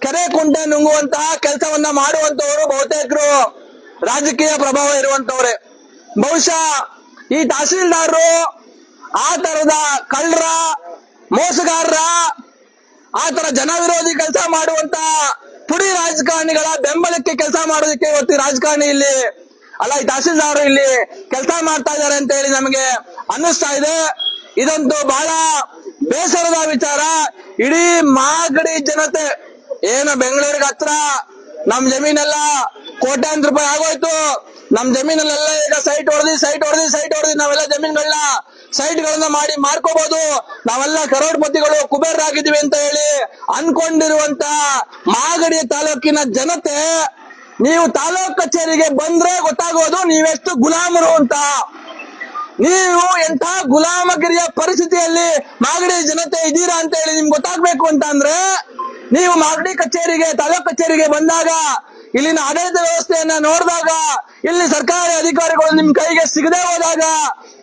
ಕೆರೆ ಕುಂಟೆ ನುಂಗುವಂತಹ ಕೆಲಸವನ್ನ ಮಾಡುವಂತವರು ಬಹುತೇಕರು ರಾಜಕೀಯ ಪ್ರಭಾವ ಇರುವಂತವ್ರೆ. ಬಹುಶಃ ಈ ತಹಸೀಲ್ದಾರರು ಆ ತರದ ಕಳ್ಳರ, ಮೋಸಗಾರರ, ಆ ತರ ಜನ ವಿರೋಧಿ ಕೆಲಸ ಮಾಡುವಂತ ಪುಡಿ ರಾಜಕಾರಣಿಗಳ ಬೆಂಬಲಕ್ಕೆ ಕೆಲಸ ಮಾಡೋದಕ್ಕೆ ಇವತ್ತು ರಾಜಕಾರಣಿ ಇಲ್ಲಿ ಅಲ್ಲ, ಈ ತಹಸೀಲ್ದಾರರು ಇಲ್ಲಿ ಕೆಲಸ ಮಾಡ್ತಾ ಇದ್ದಾರೆ ಅಂತ ಹೇಳಿ ನಮಗೆ ಅನ್ನಿಸ್ತಾ ಇದೆ. ಇದಂತೂ ಬಹಳ ಬೇಸರದ ವಿಚಾರ. ಇಡೀ ಮಾಗಡಿ ಜನತೆ ಏನು ಬೆಂಗಳೂರಿಗೆ ಹತ್ರ ನಮ್ ಜಮೀನೆಲ್ಲ ಕೋಟ್ಯಾಂತರ ರೂಪಾಯಿ ಆಗೋಯ್ತು. ನಮ್ ಜಮೀನಲ್ಲೆಲ್ಲ ಈಗ ಸೈಟ್ ಹೊಡೆದಿ ನಾವೆಲ್ಲ ಜಮೀನ್ಗಳನ್ನ ಸೈಟ್ ಗಳನ್ನ ಮಾಡಿ ಮಾರ್ಕೋಬಹುದು, ನಾವೆಲ್ಲ ಕರೋಡ್ಪತಿಗಳು, ಕುಬೇರರಾಗಿದ್ದೀವಿ ಅಂತ ಹೇಳಿ ಅನ್ಕೊಂಡಿರುವಂತ ಮಾಗಡಿ ತಾಲೂಕಿನ ಜನತೆ ನೀವು ತಾಲೂಕ್ ಕಚೇರಿಗೆ ಬಂದ್ರೆ ಗೊತ್ತಾಗೋದು ನೀವೆಷ್ಟು ಗುಲಾಮರು ಅಂತ. ನೀವು ಎಂಥ ಗುಲಾಮಗಿರಿಯ ಪರಿಸ್ಥಿತಿಯಲ್ಲಿ ಮಾಗಡಿ ಜನತೆ ಇದ್ದೀರಾ ಅಂತ ಹೇಳಿ ನಿಮ್ಗೆ ಗೊತ್ತಾಗ್ಬೇಕು ಅಂತ ಅಂದ್ರೆ ನೀವು ಮಾಗಡಿ ಕಚೇರಿಗೆ, ತಾಲೂಕ್ ಕಚೇರಿಗೆ ಬಂದಾಗ, ಇಲ್ಲಿನ ಆಡಳಿತ ವ್ಯವಸ್ಥೆಯನ್ನ ನೋಡಿದಾಗ, ಇಲ್ಲಿ ಸರ್ಕಾರಿ ಅಧಿಕಾರಿಗಳು ನಿಮ್ ಕೈಗೆ ಸಿಗದೆ ಹೋದಾಗ,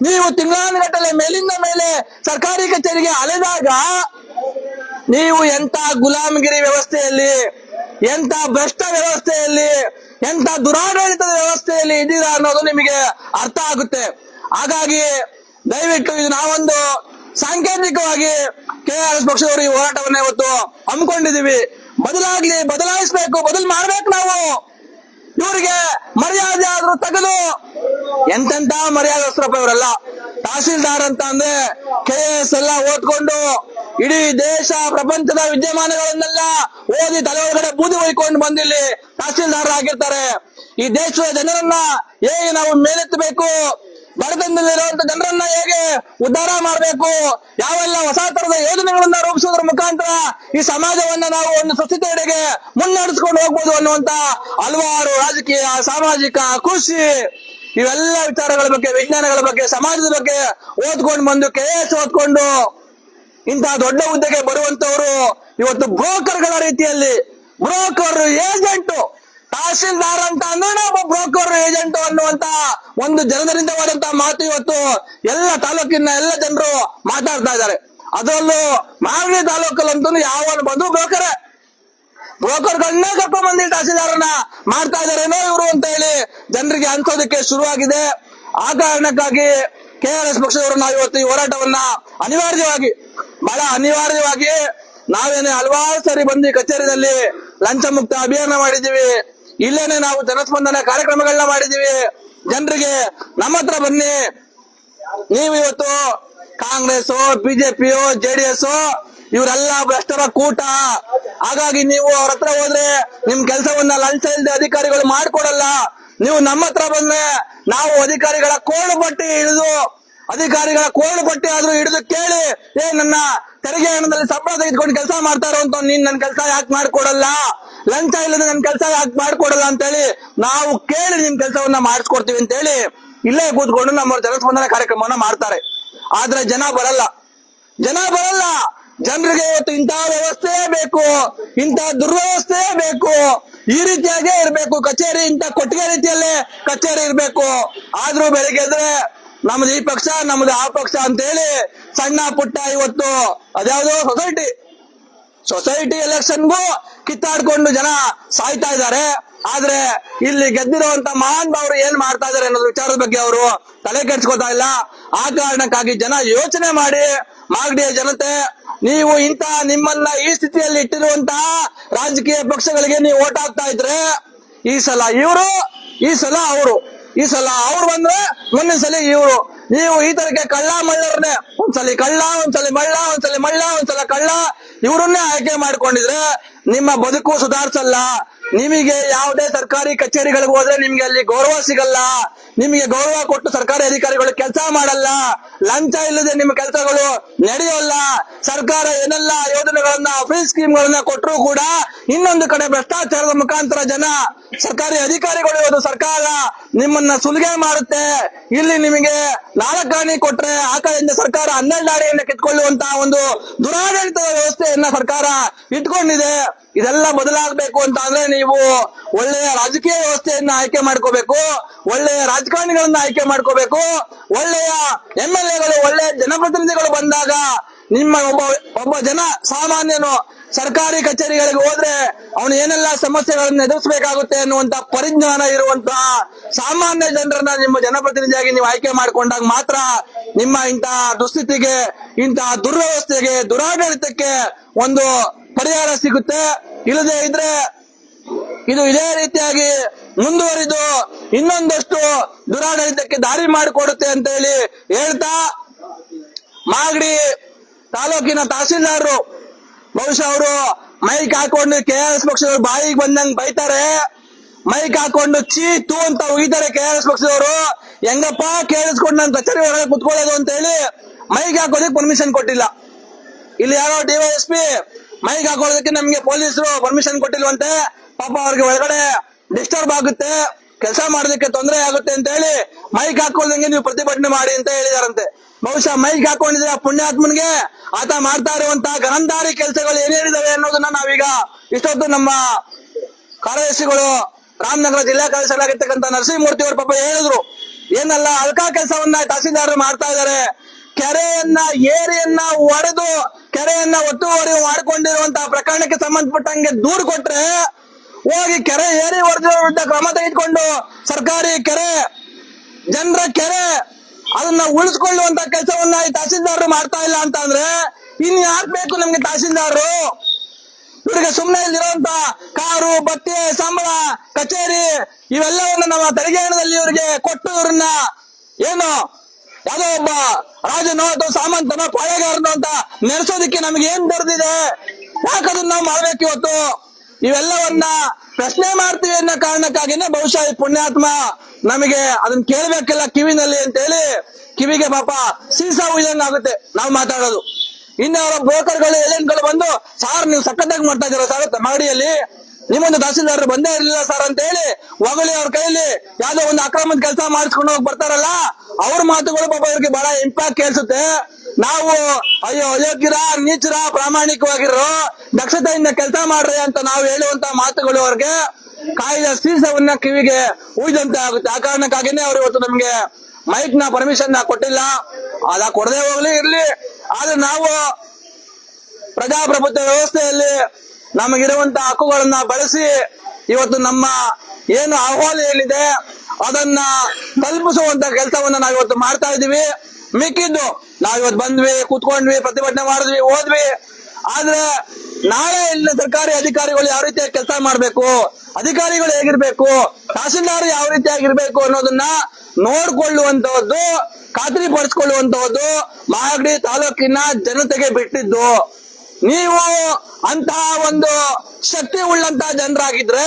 ನೀವು ತಿಂಗಳಾನುಗಟ್ಟಲೆ ಮೇಲಿಂದ ಮೇಲೆ ಸರ್ಕಾರಿ ಕಚೇರಿಗೆ ಅಲೆದಾಗ ನೀವು ಎಂತ ಗುಲಾಮಗಿರಿ ವ್ಯವಸ್ಥೆಯಲ್ಲಿ, ಎಂತ ಭ್ರಷ್ಟ ವ್ಯವಸ್ಥೆಯಲ್ಲಿ, ಎಂತ ದುರಾಡಳಿತದ ವ್ಯವಸ್ಥೆಯಲ್ಲಿ ಇದ್ದೀರಾ ಅನ್ನೋದು ನಿಮಗೆ ಅರ್ಥ ಆಗುತ್ತೆ. ಹಾಗಾಗಿ ದಯವಿಟ್ಟು ಇದು ನಾವೊಂದು ಸಾಂಕೇತಿಕವಾಗಿ KRS ಪಕ್ಷದವರು ಈ ಹೋರಾಟವನ್ನ ಇವತ್ತು ಹಮ್ಮಿಕೊಂಡಿದೀವಿ. ಬದಲಾಯಿಸಬೇಕು, ಮಾಡ್ಬೇಕು. ನಾವು ಇವರಿಗೆ ಮರ್ಯಾದೆ ಆದ್ರೂ ತೆಗೆದು ಎಂತೆಂತ ಮರ್ಯಾದಸ್ತ್ರಪ್ಪ ಇವರೆಲ್ಲ. ತಹಸೀಲ್ದಾರ್ ಅಂತ ಅಂದ್ರೆ KS ಎಲ್ಲ ಓದ್ಕೊಂಡು ಇಡೀ ದೇಶ ಪ್ರಪಂಚದ ವಿದ್ಯಮಾನಗಳನ್ನೆಲ್ಲ ಓದಿ ತಲೆ ಒಳಗಡೆ ಬೂದಿ ಒಯ್ಕೊಂಡು ಬಂದಿಲ್ಲಿ ತಹಸೀಲ್ದಾರ್ ಆಗಿರ್ತಾರೆ. ಈ ದೇಶದ ಜನರನ್ನ ಹೇಗೆ ನಾವು ಮೇಲೆತ್ತಬೇಕು, ಬಡತನದಲ್ಲಿರುವಂತ ಜನರನ್ನ ಹೇಗೆ ಉದ್ಧಾರ ಮಾಡಬೇಕು, ಯಾವೆಲ್ಲ ಹೊಸ ತರದ ಯೋಜನೆಗಳನ್ನ ರೂಪಿಸೋದ್ರ ಮುಖಾಂತರ ಈ ಸಮಾಜವನ್ನ ನಾವು ಒಂದು ಸ್ವಚ್ಛತೆಯೆಡೆಗೆ ಮುನ್ನಡೆಸ್ಕೊಂಡು ಹೋಗ್ಬೋದು ಅನ್ನುವಂತ ಹಲವಾರು ರಾಜಕೀಯ, ಸಾಮಾಜಿಕ, ಕೃಷಿ ಇವೆಲ್ಲ ವಿಚಾರಗಳ ಬಗ್ಗೆ, ವಿಜ್ಞಾನಗಳ ಬಗ್ಗೆ, ಸಮಾಜದ ಬಗ್ಗೆ ಓದ್ಕೊಂಡು ಬಂದು KS ಓದ್ಕೊಂಡು ಇಂತಹ ದೊಡ್ಡ ಹುದ್ದೆಗೆ ಬರುವಂತವರು ಇವತ್ತು ಬ್ರೋಕರ್ಗಳ ರೀತಿಯಲ್ಲಿ, ಬ್ರೋಕರ್ ಏಜೆಂಟ್, ತಹಸೀಲ್ದಾರ್ ಅಂತ ಅಂದ್ರೆ ನಾವು ಬ್ರೋಕರ್ ಏಜೆಂಟ್ ಅನ್ನುವಂತ ಒಂದು ಜನರಿಂದವಾದಂತಹ ಮಾತು ಇವತ್ತು ಎಲ್ಲ ತಾಲೂಕಿನ ಎಲ್ಲ ಜನರು ಮಾತಾಡ್ತಾ ಇದ್ದಾರೆ. ಅದರಲ್ಲೂ ಮಾಗಡಿ ತಾಲೂಕಲ್ಲಂತೂ ಯಾವ ಬಂದು ಬ್ರೋಕರ್ಗಳನ್ನೇ ಕರ್ಕೊಂಡ್ ಬಂದು ತಹಸೀಲ್ದಾರನ್ನ ಮಾಡ್ತಾ ಇದಾರೇನೋ ಇವರು ಅಂತ ಹೇಳಿ ಜನರಿಗೆ ಅನ್ಸೋದಕ್ಕೆ ಶುರುವಾಗಿದೆ. ಆ ಕಾರಣಕ್ಕಾಗಿ KRS ಪಕ್ಷದವರು ನಾವು ಇವತ್ತು ಈ ಹೋರಾಟವನ್ನ ಬಹಳ ಅನಿವಾರ್ಯವಾಗಿ ನಾವೇನೆ ಹಲವಾರು ಸರಿ ಬಂದು ಕಚೇರಿಯಲ್ಲಿ ಲಂಚ ಮುಕ್ತ ಅಭಿಯಾನ ಮಾಡಿದೀವಿ. ಇಲ್ಲೇನೆ ನಾವು ಜನಸ್ಪಂದನ ಕಾರ್ಯಕ್ರಮಗಳನ್ನ ಮಾಡಿದೀವಿ. ಜನರಿಗೆ ನಮ್ಮ ಹತ್ರ ಬನ್ನಿ, ನೀವು ಇವತ್ತು ಕಾಂಗ್ರೆಸ್, ಬಿಜೆಪಿಯೋ, ಜೆಡಿಎಸ್ ಇವರೆಲ್ಲ ಭ್ರಷ್ಟರ ಕೂಟ. ಹಾಗಾಗಿ ನೀವು ಅವ್ರ ಹತ್ರ ಹೋದ್ರೆ ನಿಮ್ ಕೆಲಸವನ್ನ ಲಂಚ ಇಲ್ಲದೆ ಅಧಿಕಾರಿಗಳು ಮಾಡ್ಕೊಡಲ್ಲ. ನೀವು ನಮ್ಮ ಹತ್ರ ಬಂದ್ರೆ ನಾವು ಅಧಿಕಾರಿಗಳ ಕೋಳು ಪಟ್ಟಿ ಆದ್ರೂ ಹಿಡಿದು ಕೇಳಿ, ನನ್ನ ತೆರಿಗೆ ಹಣದಲ್ಲಿ ಸಂಬಳ ತೆಗೆದುಕೊಂಡು ಕೆಲಸ ಮಾಡ್ತಾರೋ ಅಂತ ನೀನ್ ನನ್ ಕೆಲಸ ಯಾಕೆ ಮಾಡ್ಕೊಡಲ್ಲ, ಲಂಚ ಇಲ್ಲದೆ ನನ್ ಕೆಲಸ ಯಾಕೆ ಮಾಡ್ಕೊಡಲ್ಲ ಅಂತೇಳಿ ನಾವು ಕೇಳಿ ನಿಮ್ ಕೆಲಸವನ್ನ ಮಾಡಿಸ್ಕೊಡ್ತೀವಿ ಅಂತೇಳಿ ಇಲ್ಲೇ ಕೂತ್ಕೊಂಡು ನಮ್ಮ ಜನಸ್ಪಂದನ ಕಾರ್ಯಕ್ರಮವನ್ನ ಮಾಡ್ತಾರೆ. ಆದ್ರೆ ಜನ ಬರಲ್ಲ. ಜನರಿಗೆ ಇವತ್ತು ಇಂತಹ ವ್ಯವಸ್ಥೆ ಬೇಕು, ಇಂತಹ ದುರ್ವ್ಯವಸ್ಥೆ ಬೇಕು, ಈ ರೀತಿಯಾಗೇ ಇರ್ಬೇಕು ಕಚೇರಿ, ಇಂತ ಕೊಟ್ಟಿಗೆ ರೀತಿಯಲ್ಲೇ ಕಚೇರಿ ಇರ್ಬೇಕು. ಆದ್ರೂ ಬೆಳಿಗ್ಗೆ ಎದ್ರೆ ನಮ್ದು ಈ ಪಕ್ಷ, ನಮ್ದು ಆ ಪಕ್ಷ ಅಂತೇಳಿ ಸಣ್ಣ ಪುಟ್ಟ ಇವತ್ತು ಅದ್ಯಾವುದೋ ಸೊಸೈಟಿ ಎಲೆಕ್ಷನ್ಗೂ ಕಿತ್ತಾಡ್ಕೊಂಡು ಜನ ಸಾಯ್ತಾ ಇದ್ದಾರೆ. ಆದ್ರೆ ಇಲ್ಲಿ ಗೆದ್ದಿರುವಂತ ಮಹಾನ್ ಭಾವರು ಏನ್ ಮಾಡ್ತಾ ಇದಾರೆ ಅನ್ನೋದು ವಿಚಾರದ ಬಗ್ಗೆ ಅವರು ತಲೆ ಕೆಡ್ಸ್ಕೊತಾ ಇಲ್ಲ. ಆ ಕಾರಣಕ್ಕಾಗಿ ಜನ ಯೋಚನೆ ಮಾಡಿ, ಮಾಗಡಿಯ ಜನತೆ, ನೀವು ನಿಮ್ಮನ್ನ ಈ ಸ್ಥಿತಿಯಲ್ಲಿ ಇಟ್ಟಿರುವಂತಹ ರಾಜಕೀಯ ಪಕ್ಷಗಳಿಗೆ ನೀವು ಓಟ್ ಹಾಕ್ತಾ ಇದ್ರೆ ಈ ಸಲ ಇವರು, ಈ ಸಲ ಅವ್ರು ಬಂದ್ರೆ ಮುಂದಿನ ಸಲ ಇವರು. ನೀವು ಈ ತರಕ್ಕೆ ಕಳ್ಳ ಮಳ್ಳರನ್ನೇ ಒಂದ್ಸಲಿ ಕಳ್ಳ, ಒಂದ್ಸಲಿ ಕಳ್ಳ ಇವರನ್ನೇ ಆಯ್ಕೆ ಮಾಡ್ಕೊಂಡಿದ್ರೆ ನಿಮ್ಮ ಬದುಕು ಸುಧಾರಿಸಲ್ಲ. ನಿಮಗೆ ಯಾವುದೇ ಸರ್ಕಾರಿ ಕಚೇರಿಗಳಿಗೆ ಹೋದ್ರೆ ನಿಮ್ಗೆ ಅಲ್ಲಿ ಗೌರವ ಸಿಗಲ್ಲ. ನಿಮಗೆ ಗೌರವ ಕೊಟ್ಟು ಸರ್ಕಾರಿ ಅಧಿಕಾರಿಗಳು ಕೆಲಸ ಮಾಡಲ್ಲ. ಲಂಚ ಇಲ್ಲದೆ ನಿಮ್ಮ ಕೆಲಸಗಳು ನಡೆಯೋಲ್ಲ. ಸರ್ಕಾರ ಏನೆಲ್ಲ ಯೋಜನೆಗಳನ್ನ, ಫ್ರೀ ಸ್ಕೀಮ್ಗಳನ್ನ ಕೊಟ್ಟರು ಕೂಡ ಇನ್ನೊಂದು ಕಡೆ ಭ್ರಷ್ಟಾಚಾರದ ಮುಖಾಂತರ ಸರ್ಕಾರಿ ಅಧಿಕಾರಿಗಳು ಇವತ್ತು ಸರ್ಕಾರ ನಿಮ್ಮನ್ನ ಸುಲಿಗೆ ಮಾಡುತ್ತೆ. ಇಲ್ಲಿ ನಿಮಗೆ 4 ಆಣೆ ಕೊಟ್ರೆ ಆ ಕಡೆಯಿಂದ ಸರ್ಕಾರ 12 ಆಣೆಯನ್ನ ಕಿತ್ಕೊಳ್ಳುವಂತಹ ಒಂದು ದುರಾಡಳಿತದ ವ್ಯವಸ್ಥೆಯನ್ನ ಸರ್ಕಾರ ಇಟ್ಕೊಂಡಿದೆ. ಇದೆಲ್ಲ ಬದಲಾಗಬೇಕು ಅಂತ ಅಂದ್ರೆ ನೀವು ಒಳ್ಳೆಯ ರಾಜಕೀಯ ವ್ಯವಸ್ಥೆಯನ್ನ ಆಯ್ಕೆ ಮಾಡ್ಕೋಬೇಕು, ಒಳ್ಳೆಯ ರಾಜಕಾರಣಿಗಳನ್ನ ಆಯ್ಕೆ ಮಾಡ್ಕೋಬೇಕು. ಒಳ್ಳೆಯ MLAಗಳು, ಒಳ್ಳೆಯ ಜನಪ್ರತಿನಿಧಿಗಳು ಬಂದಾಗ ನಿಮ್ಮ ಒಬ್ಬ ಜನ ಸಾಮಾನ್ಯನು ಸರ್ಕಾರಿ ಕಚೇರಿಗಳಿಗೆ ಹೋದ್ರೆ ಅವನು ಏನೆಲ್ಲ ಸಮಸ್ಯೆಗಳನ್ನು ಎದುರಿಸಬೇಕಾಗುತ್ತೆ ಅನ್ನುವಂತ ಪರಿಜ್ಞಾನ ಇರುವಂತಹ ಸಾಮಾನ್ಯ ಜನರನ್ನ ನಿಮ್ಮ ಜನಪ್ರತಿನಿಧಿಯಾಗಿ ನೀವು ಆಯ್ಕೆ ಮಾಡ್ಕೊಂಡಾಗ ಮಾತ್ರ ನಿಮ್ಮ ಇಂತಹ ದುಸ್ಥಿತಿಗೆ, ಇಂತಹ ದುರ್ವ್ಯವಸ್ಥೆಗೆ, ದುರಾಡಳಿತಕ್ಕೆ ಒಂದು ಪರಿಹಾರ ಸಿಗುತ್ತೆ. ಇಲ್ಲದೆ ಇದ್ರೆ ಇದು ಇದೇ ರೀತಿಯಾಗಿ ಮುಂದುವರಿದು ಇನ್ನೊಂದಷ್ಟು ದುರಾಡಳಿತಕ್ಕೆ ದಾರಿ ಮಾಡಿಕೊಡುತ್ತೆ ಅಂತ ಹೇಳಿ ಹೇಳ್ತಾ, ಮಾಗಡಿ ತಾಲೂಕಿನ ತಹಸೀಲ್ದಾರರು ಬಹುಶಃ ಅವರು ಮೈಕ್ ಹಾಕೊಂಡು KRS ಪಕ್ಷದವರು ಬಾಯಿಗೆ ಬಂದಂಗ್ ಬೈತಾರೆ, ಮೈಕ್ ಹಾಕೊಂಡು ಚೀತು ಅಂತ ಉಗಿತಾರೆ KRS ಪಕ್ಷದವರು. ಹೆಂಗಪ್ಪ ಕೇಳಿಸ್ಕೊಂಡು ನಾನು ಕಚೇರಿ ಒಳಗೆ ಕುತ್ಕೊಳ್ಳೋದು ಅಂತ ಹೇಳಿ ಮೈಕ್ ಹಾಕೋದಕ್ಕೆ ಪರ್ಮಿಷನ್ ಕೊಟ್ಟಿಲ್ಲ. ಇಲ್ಲಿ ಯಾರೋ DYSP ಮೈಕ್ ಹಾಕೊಳ್ಳೋದಕ್ಕೆ ನಮ್ಗೆ ಪೊಲೀಸರು ಪರ್ಮಿಷನ್ ಕೊಟ್ಟಿಲ್ವಂತೆ. ಪಾಪ ಅವ್ರಿಗೆ ಒಳಗಡೆ ಡಿಸ್ಟರ್ಬ್ ಆಗುತ್ತೆ, ಕೆಲಸ ಮಾಡೋದಕ್ಕೆ ತೊಂದರೆ ಆಗುತ್ತೆ ಅಂತ ಹೇಳಿ ಮೈಕ್ ಹಾಕೊಳ್ಳದಂಗೆ ನೀವು ಪ್ರತಿಭಟನೆ ಮಾಡಿ ಅಂತ ಹೇಳಿದಾರಂತೆ. ಬಹುಶಃ ಮೈಕ್ ಹಾಕೊಂಡಿದ್ರೆ ಆ ಪುಣ್ಯಾತ್ಮನ್ಗೆ ಆತ ಮಾಡ್ತಾ ಇರುವಂತಹ ಗರಂದಾರಿ ಕೆಲಸಗಳು ಏನೇನಿದಾವೆ ಅನ್ನೋದನ್ನ ನಾವೀಗ ಇಷ್ಟೊತ್ತು ನಮ್ಮ ಕಾರ್ಯದರ್ಶಿಗಳು ರಾಮನಗರ ಜಿಲ್ಲಾ ಕಾರ್ಯದರ್ಶಿಯಾಗಿರ್ತಕ್ಕಂಥ ನರಸಿಂಹಮೂರ್ತಿ ಅವರು ಪಾಪ ಹೇಳಿದ್ರು. ಏನಲ್ಲ ಅಲ್ಕಾ ಕೆಲಸವನ್ನ ತಹಸೀಲ್ದಾರರು ಮಾಡ್ತಾ ಇದ್ದಾರೆ. ಕೆರೆಯನ್ನ, ಏರಿಯನ್ನ ಒಡೆದು ಕೆರೆಯನ್ನ ಒತ್ತುವರಿ ಮಾಡಿಕೊಂಡಿರುವಂತಹ ಪ್ರಕರಣಕ್ಕೆ ಸಂಬಂಧಪಟ್ಟಂಗೆ ದೂರು ಕೊಟ್ರೆ ಹೋಗಿ ಕೆರೆ ಏರಿ ಹೊಡೆದಿರೋ ವಿರುದ್ಧ ಕ್ರಮ ತೆಗೆದುಕೊಂಡು ಸರ್ಕಾರಿ ಕೆರೆ, ಜನರ ಕೆರೆ ಅದನ್ನ ಉಳಿಸ್ಕೊಳ್ಳುವಂತ ಕೆಲಸವನ್ನ ಈ ತಹಸೀಲ್ದಾರರು ಮಾಡ್ತಾ ಇಲ್ಲ ಅಂತ ಅಂದ್ರೆ ಇನ್ ಯಾಕೆ ಬೇಕು ನಮ್ಗೆ ತಹಸೀಲ್ದಾರರು? ಇವರಿಗೆ ಸುಮ್ಮನೆ ಇಲ್ಲಿರುವಂತ ಕಾರು, ಬಟ್ಟೆ, ಸಂಬಳ, ಕಚೇರಿ ಇವೆಲ್ಲವನ್ನು ನಮ್ಮ ತೆರಿಗೆ ಹಣದಲ್ಲಿ ಇವರಿಗೆ ಕೊಟ್ಟು ಇವ್ರನ್ನ ಏನು ಯಾವುದೋ ಒಬ್ಬ ರಾಜನೋ ಅಥವಾ ಸಾಮಂತನೋ ಪಾಳೆಗಾರನೋ ಅಂತ ನೆನೆಸೋದಕ್ಕೆ ನಮ್ಗೆ ಏನ್ ಬರ್ದಿದೆ? ಯಾಕದನ್ನ ನಾವು ಮಾಡ್ಬೇಕು ಇವತ್ತು? ಇವೆಲ್ಲವನ್ನ ಪ್ರಶ್ನೆ ಮಾಡ್ತೀವಿ ಅನ್ನೋ ಕಾರಣಕ್ಕಾಗಿನೇ ಬಹುಶಃ ಈ ಪುಣ್ಯಾತ್ಮ ನಮಗೆ ಅದನ್ನ ಕೇಳ್ಬೇಕಿಲ್ಲ ಕಿವಿನಲ್ಲಿ ಅಂತ ಹೇಳಿ ಕಿವಿಗೆ ಪಾಪ ಸೀಸಾ ಉಯ್ದಂಗ ಆಗುತ್ತೆ ನಾವು ಮಾತಾಡೋದು. ಇನ್ನು ಅವರ ಬ್ರೋಕರ್ಗಳು, ಏಜೆಂಟ್ಗಳು ಬಂದು, ಸಾರ್ ನೀವು ಸಖತ್ತಾಗಿ ಮಾಡ್ತಾ ಇದ್ದೀರಾ ಸರ್ ಮಾಗಡಿಯಲ್ಲಿ, ನಿಮ್ಮೊಂದು ತಹಸೀಲ್ದಾರರು ಬಂದೇ ಇರಲಿಲ್ಲ ಸರ್ ಅಂತ ಹೇಳಿ ಹೊಗಳಿ ಅವ್ರ ಕೈಯಲ್ಲಿ ಯಾವ್ದೋ ಒಂದು ಅಕ್ರಮದ ಕೆಲಸ ಮಾಡಿಸ್ಕೊಂಡು ಹೋಗಿ ಬರ್ತಾರಲ್ಲ, ಅವ್ರ ಮಾತುಗಳು ಪಾಪ ಇವ್ರಿಗೆ ಬಹಳ ಇಂಪ್ಯಾಕ್ಟ್ ಕೇಳಿಸುತ್ತೆ. ನಾವು ಅಯ್ಯೋ ಅಯೋಗ್ಯರ, ನೀಚರ, ಪ್ರಾಮಾಣಿಕವಾಗಿರೋ, ದಕ್ಷತೆಯಿಂದ ಕೆಲಸ ಮಾಡ್ರಿ ಅಂತ ನಾವು ಹೇಳುವಂತ ಮಾತುಗಳು ಅವ್ರಿಗೆ ಕಾಯ್ದ ಸೀಸವನ್ನ ಕಿವಿಗೆ ಉಯ್ದಂತೆ ಆಗುತ್ತೆ. ಆ ಕಾರಣಕ್ಕಾಗಿನೇ ಅವ್ರು ಇವತ್ತು ನಮ್ಗೆ ಮೈಕ್ ನ ಪರ್ಮಿಷನ್ ಕೊಟ್ಟಿಲ್ಲ. ಅದ ಕೊಡದೆ ಹೋಗ್ಲಿ ಇರ್ಲಿ, ಆದ್ರೆ ನಾವು ಪ್ರಜಾಪ್ರಭುತ್ವ ವ್ಯವಸ್ಥೆಯಲ್ಲಿ ನಮಗಿರುವಂತ ಹಕ್ಕುಗಳನ್ನ ಬಳಸಿ ಇವತ್ತು ನಮ್ಮ ಏನು ಅಹವಾಲು ಏನಿದೆ ಅದನ್ನ ತಲುಪಿಸುವಂತ ಕೆಲಸವನ್ನ ನಾವಿವತ್ತು ಮಾಡ್ತಾ ಇದೀವಿ. ಮಿಕ್ಕಿದ್ದು ನಾವಿವತ್ತು ಬಂದ್ವಿ, ಕೂತ್ಕೊಂಡ್ವಿ, ಪ್ರತಿಭಟನೆ ಮಾಡಿದ್ವಿ, ಹೋದ್ವಿ. ಆದ್ರೆ ನಾಳೆ ಇಲ್ಲಿನ ಸರ್ಕಾರಿ ಅಧಿಕಾರಿಗಳು ಯಾವ ರೀತಿಯಾಗಿ ಕೆಲಸ ಮಾಡ್ಬೇಕು, ಅಧಿಕಾರಿಗಳು ಹೇಗಿರ್ಬೇಕು, ತಹಸೀಲ್ದಾರ್ ಯಾವ ರೀತಿಯಾಗಿರ್ಬೇಕು ಅನ್ನೋದನ್ನ ನೋಡ್ಕೊಳ್ಳುವಂತಹದ್ದು, ಖಾತ್ರಿ ಪಡಿಸ್ಕೊಳ್ಳುವಂತಹದ್ದು ಮಾಗಡಿ ತಾಲೂಕಿನ ಜನತೆಗೆ ಬಿಟ್ಟಿದ್ದು. ನೀವು ಅಂತಹ ಒಂದು ಶಕ್ತಿ ಉಳ್ಳಂತಹ ಜನರಾಗಿದ್ರೆ,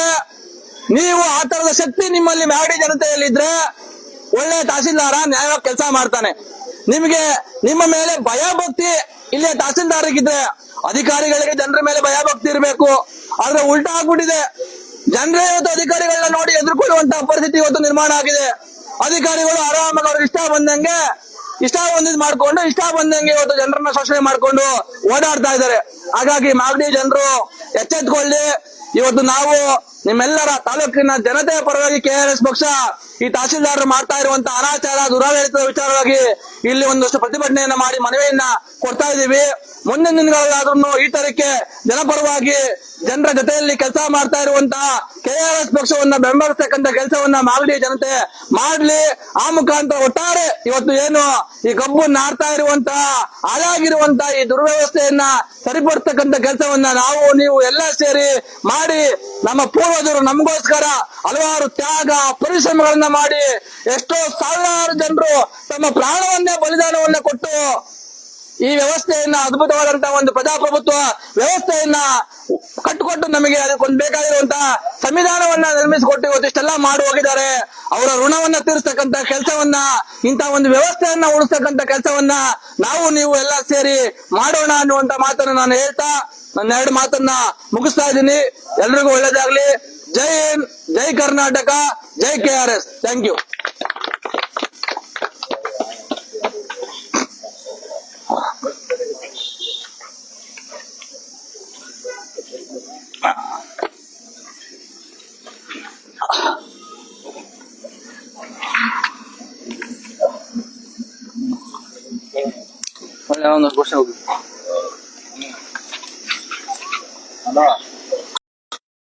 ನೀವು ಆ ತರದ ಶಕ್ತಿ ನಿಮ್ಮಲ್ಲಿ ಮಾಗಡಿ ಜನತೆಯಲ್ಲಿದ್ರೆ ಒಳ್ಳೆ ತಹಸೀಲ್ದಾರ ನ್ಯಾಯವಾಗಿ ಕೆಲಸ ಮಾಡ್ತಾನೆ. ನಿಮಗೆ ನಿಮ್ಮ ಮೇಲೆ ಭಯ ಭಕ್ತಿ ಇಲ್ಲೇ ತಹಸೀಲ್ದಾರ್ಗಿದ್ರೆ ಅಧಿಕಾರಿಗಳಿಗೆ ಜನರ ಮೇಲೆ ಭಯ ಭಕ್ತಿ ಇರಬೇಕು. ಆದ್ರೆ ಉಲ್ಟಾ ಆಗ್ಬಿಟ್ಟಿದೆ. ಜನರೇ ಇವತ್ತು ಅಧಿಕಾರಿಗಳನ್ನ ನೋಡಿ ಎದುರ್ಕೊಳ್ಳುವಂತಹ ಪರಿಸ್ಥಿತಿ ಇವತ್ತು ನಿರ್ಮಾಣ ಆಗಿದೆ. ಅಧಿಕಾರಿಗಳು ಆರಾಮಾಗಿ ಅವ್ರಿಗೆ ಇಷ್ಟ ಬಂದಂಗೆ ಮಾಡ್ಕೊಂಡು ಇಷ್ಟ ಬಂದಂಗೆ ಇವತ್ತು ಜನರನ್ನ ಶೋಷಣೆ ಮಾಡ್ಕೊಂಡು ಓಡಾಡ್ತಾ ಇದ್ದಾರೆ. ಹಾಗಾಗಿ ಮಾಗಡಿ ಜನರು ಎಚ್ಚೆತ್ಕೊಳ್ಳಿ. ಇವತ್ತು ನಾವು ನಿಮ್ಮೆಲ್ಲರ ತಾಲೂಕಿನ ಜನತೆಯ ಪರವಾಗಿ KRS ಪಕ್ಷ ಈ ತಹಸೀಲ್ದಾರರು ಮಾಡ್ತಾ ಇರುವಂತಹ ಅನಾಚಾರ, ದುರಾಡಳಿತದ ವಿಚಾರವಾಗಿ ಇಲ್ಲಿ ಒಂದಷ್ಟು ಪ್ರತಿಭಟನೆಯನ್ನ ಮಾಡಿ ಮನವಿಯನ್ನ ಕೊಡ್ತಾ ಇದ್ದೀವಿ. ಮುಂದಿನ ದಿನಗಳಾದ್ರೂ ಈ ತರಕ್ಕೆ ಜನಪರವಾಗಿ ಜನರ ಜೊತೆಯಲ್ಲಿ ಕೆಲಸ ಮಾಡ್ತಾ ಇರುವಂತಹ KRS ಪಕ್ಷವನ್ನ ಬೆಂಬಲಿಸ್ತಕ್ಕಂಥ ಕೆಲಸವನ್ನ ಮಾಗಡಿ ಜನತೆ ಮಾಡ್ಲಿ. ಆ ಮುಖಾಂತರ ಒಟ್ಟಾರೆ ಇವತ್ತು ಏನು ಈ ಕಬ್ಬು ನಾಡ್ತಾ ಇರುವಂತಹ ಹಾಳಾಗಿರುವಂತಹ ಈ ದುರ್ವ್ಯವಸ್ಥೆಯನ್ನ ಸರಿಪಡಿಸ್ತಕ್ಕಂಥ ಕೆಲಸವನ್ನ ನಾವು ನೀವು ಎಲ್ಲ ಸೇರಿ ಮಾಡಿ, ನಮ್ಮ ಪೂರ್ವಜರು ನಮಗೋಸ್ಕರ ಹಲವಾರು ತ್ಯಾಗ ಪರಿಶ್ರಮಗಳನ್ನ ಮಾಡಿ ಎಷ್ಟೋ ಸಾವಿರಾರು ಜನರು ತಮ್ಮ ಪ್ರಾಣವನ್ನೇ ಬಲಿದಾನವನ್ನ ಕೊಟ್ಟು ಈ ವ್ಯವಸ್ಥೆಯನ್ನ, ಅದ್ಭುತವಾದಂತಹ ಒಂದು ಪ್ರಜಾಪ್ರಭುತ್ವ ವ್ಯವಸ್ಥೆಯನ್ನ ಕಟ್ಟಿಕೊಟ್ಟು ನಮಗೆ ಅದಕ್ಕೊಂದು ಬೇಕಾಗಿರುವಂತಹ ಸಂವಿಧಾನವನ್ನ ನಿರ್ಮಿಸಿಕೊಟ್ಟು ಇವತ್ತು ಇಷ್ಟೆಲ್ಲ ಮಾಡಿ ಹೋಗಿದ್ದಾರೆ. ಅವರ ಋಣವನ್ನ ತೀರಿಸ್ತಕ್ಕಂಥ ಕೆಲಸವನ್ನ, ಇಂತಹ ಒಂದು ವ್ಯವಸ್ಥೆಯನ್ನ ಉಳಿಸ್ತಕ್ಕಂಥ ಕೆಲಸವನ್ನ ನಾವು ನೀವು ಎಲ್ಲ ಸೇರಿ ಮಾಡೋಣ ಅನ್ನುವಂತ ಮಾತನ್ನ ನಾನು ಹೇಳ್ತಾ ನನ್ನ 2 ಮಾತನ್ನ ಮುಗಿಸ್ತಾ ಇದ್ದೀನಿ. ಎಲ್ರಿಗೂ ಒಳ್ಳೇದಾಗ್ಲಿ. ಜೈ ಹಿಂದ್, ಜೈ ಕರ್ನಾಟಕ, ಜೈ KRS. Thank you. ಒಳ್ಳೆ ಒಂದು ಘೋಷಣೆ ಹೋಗಿ.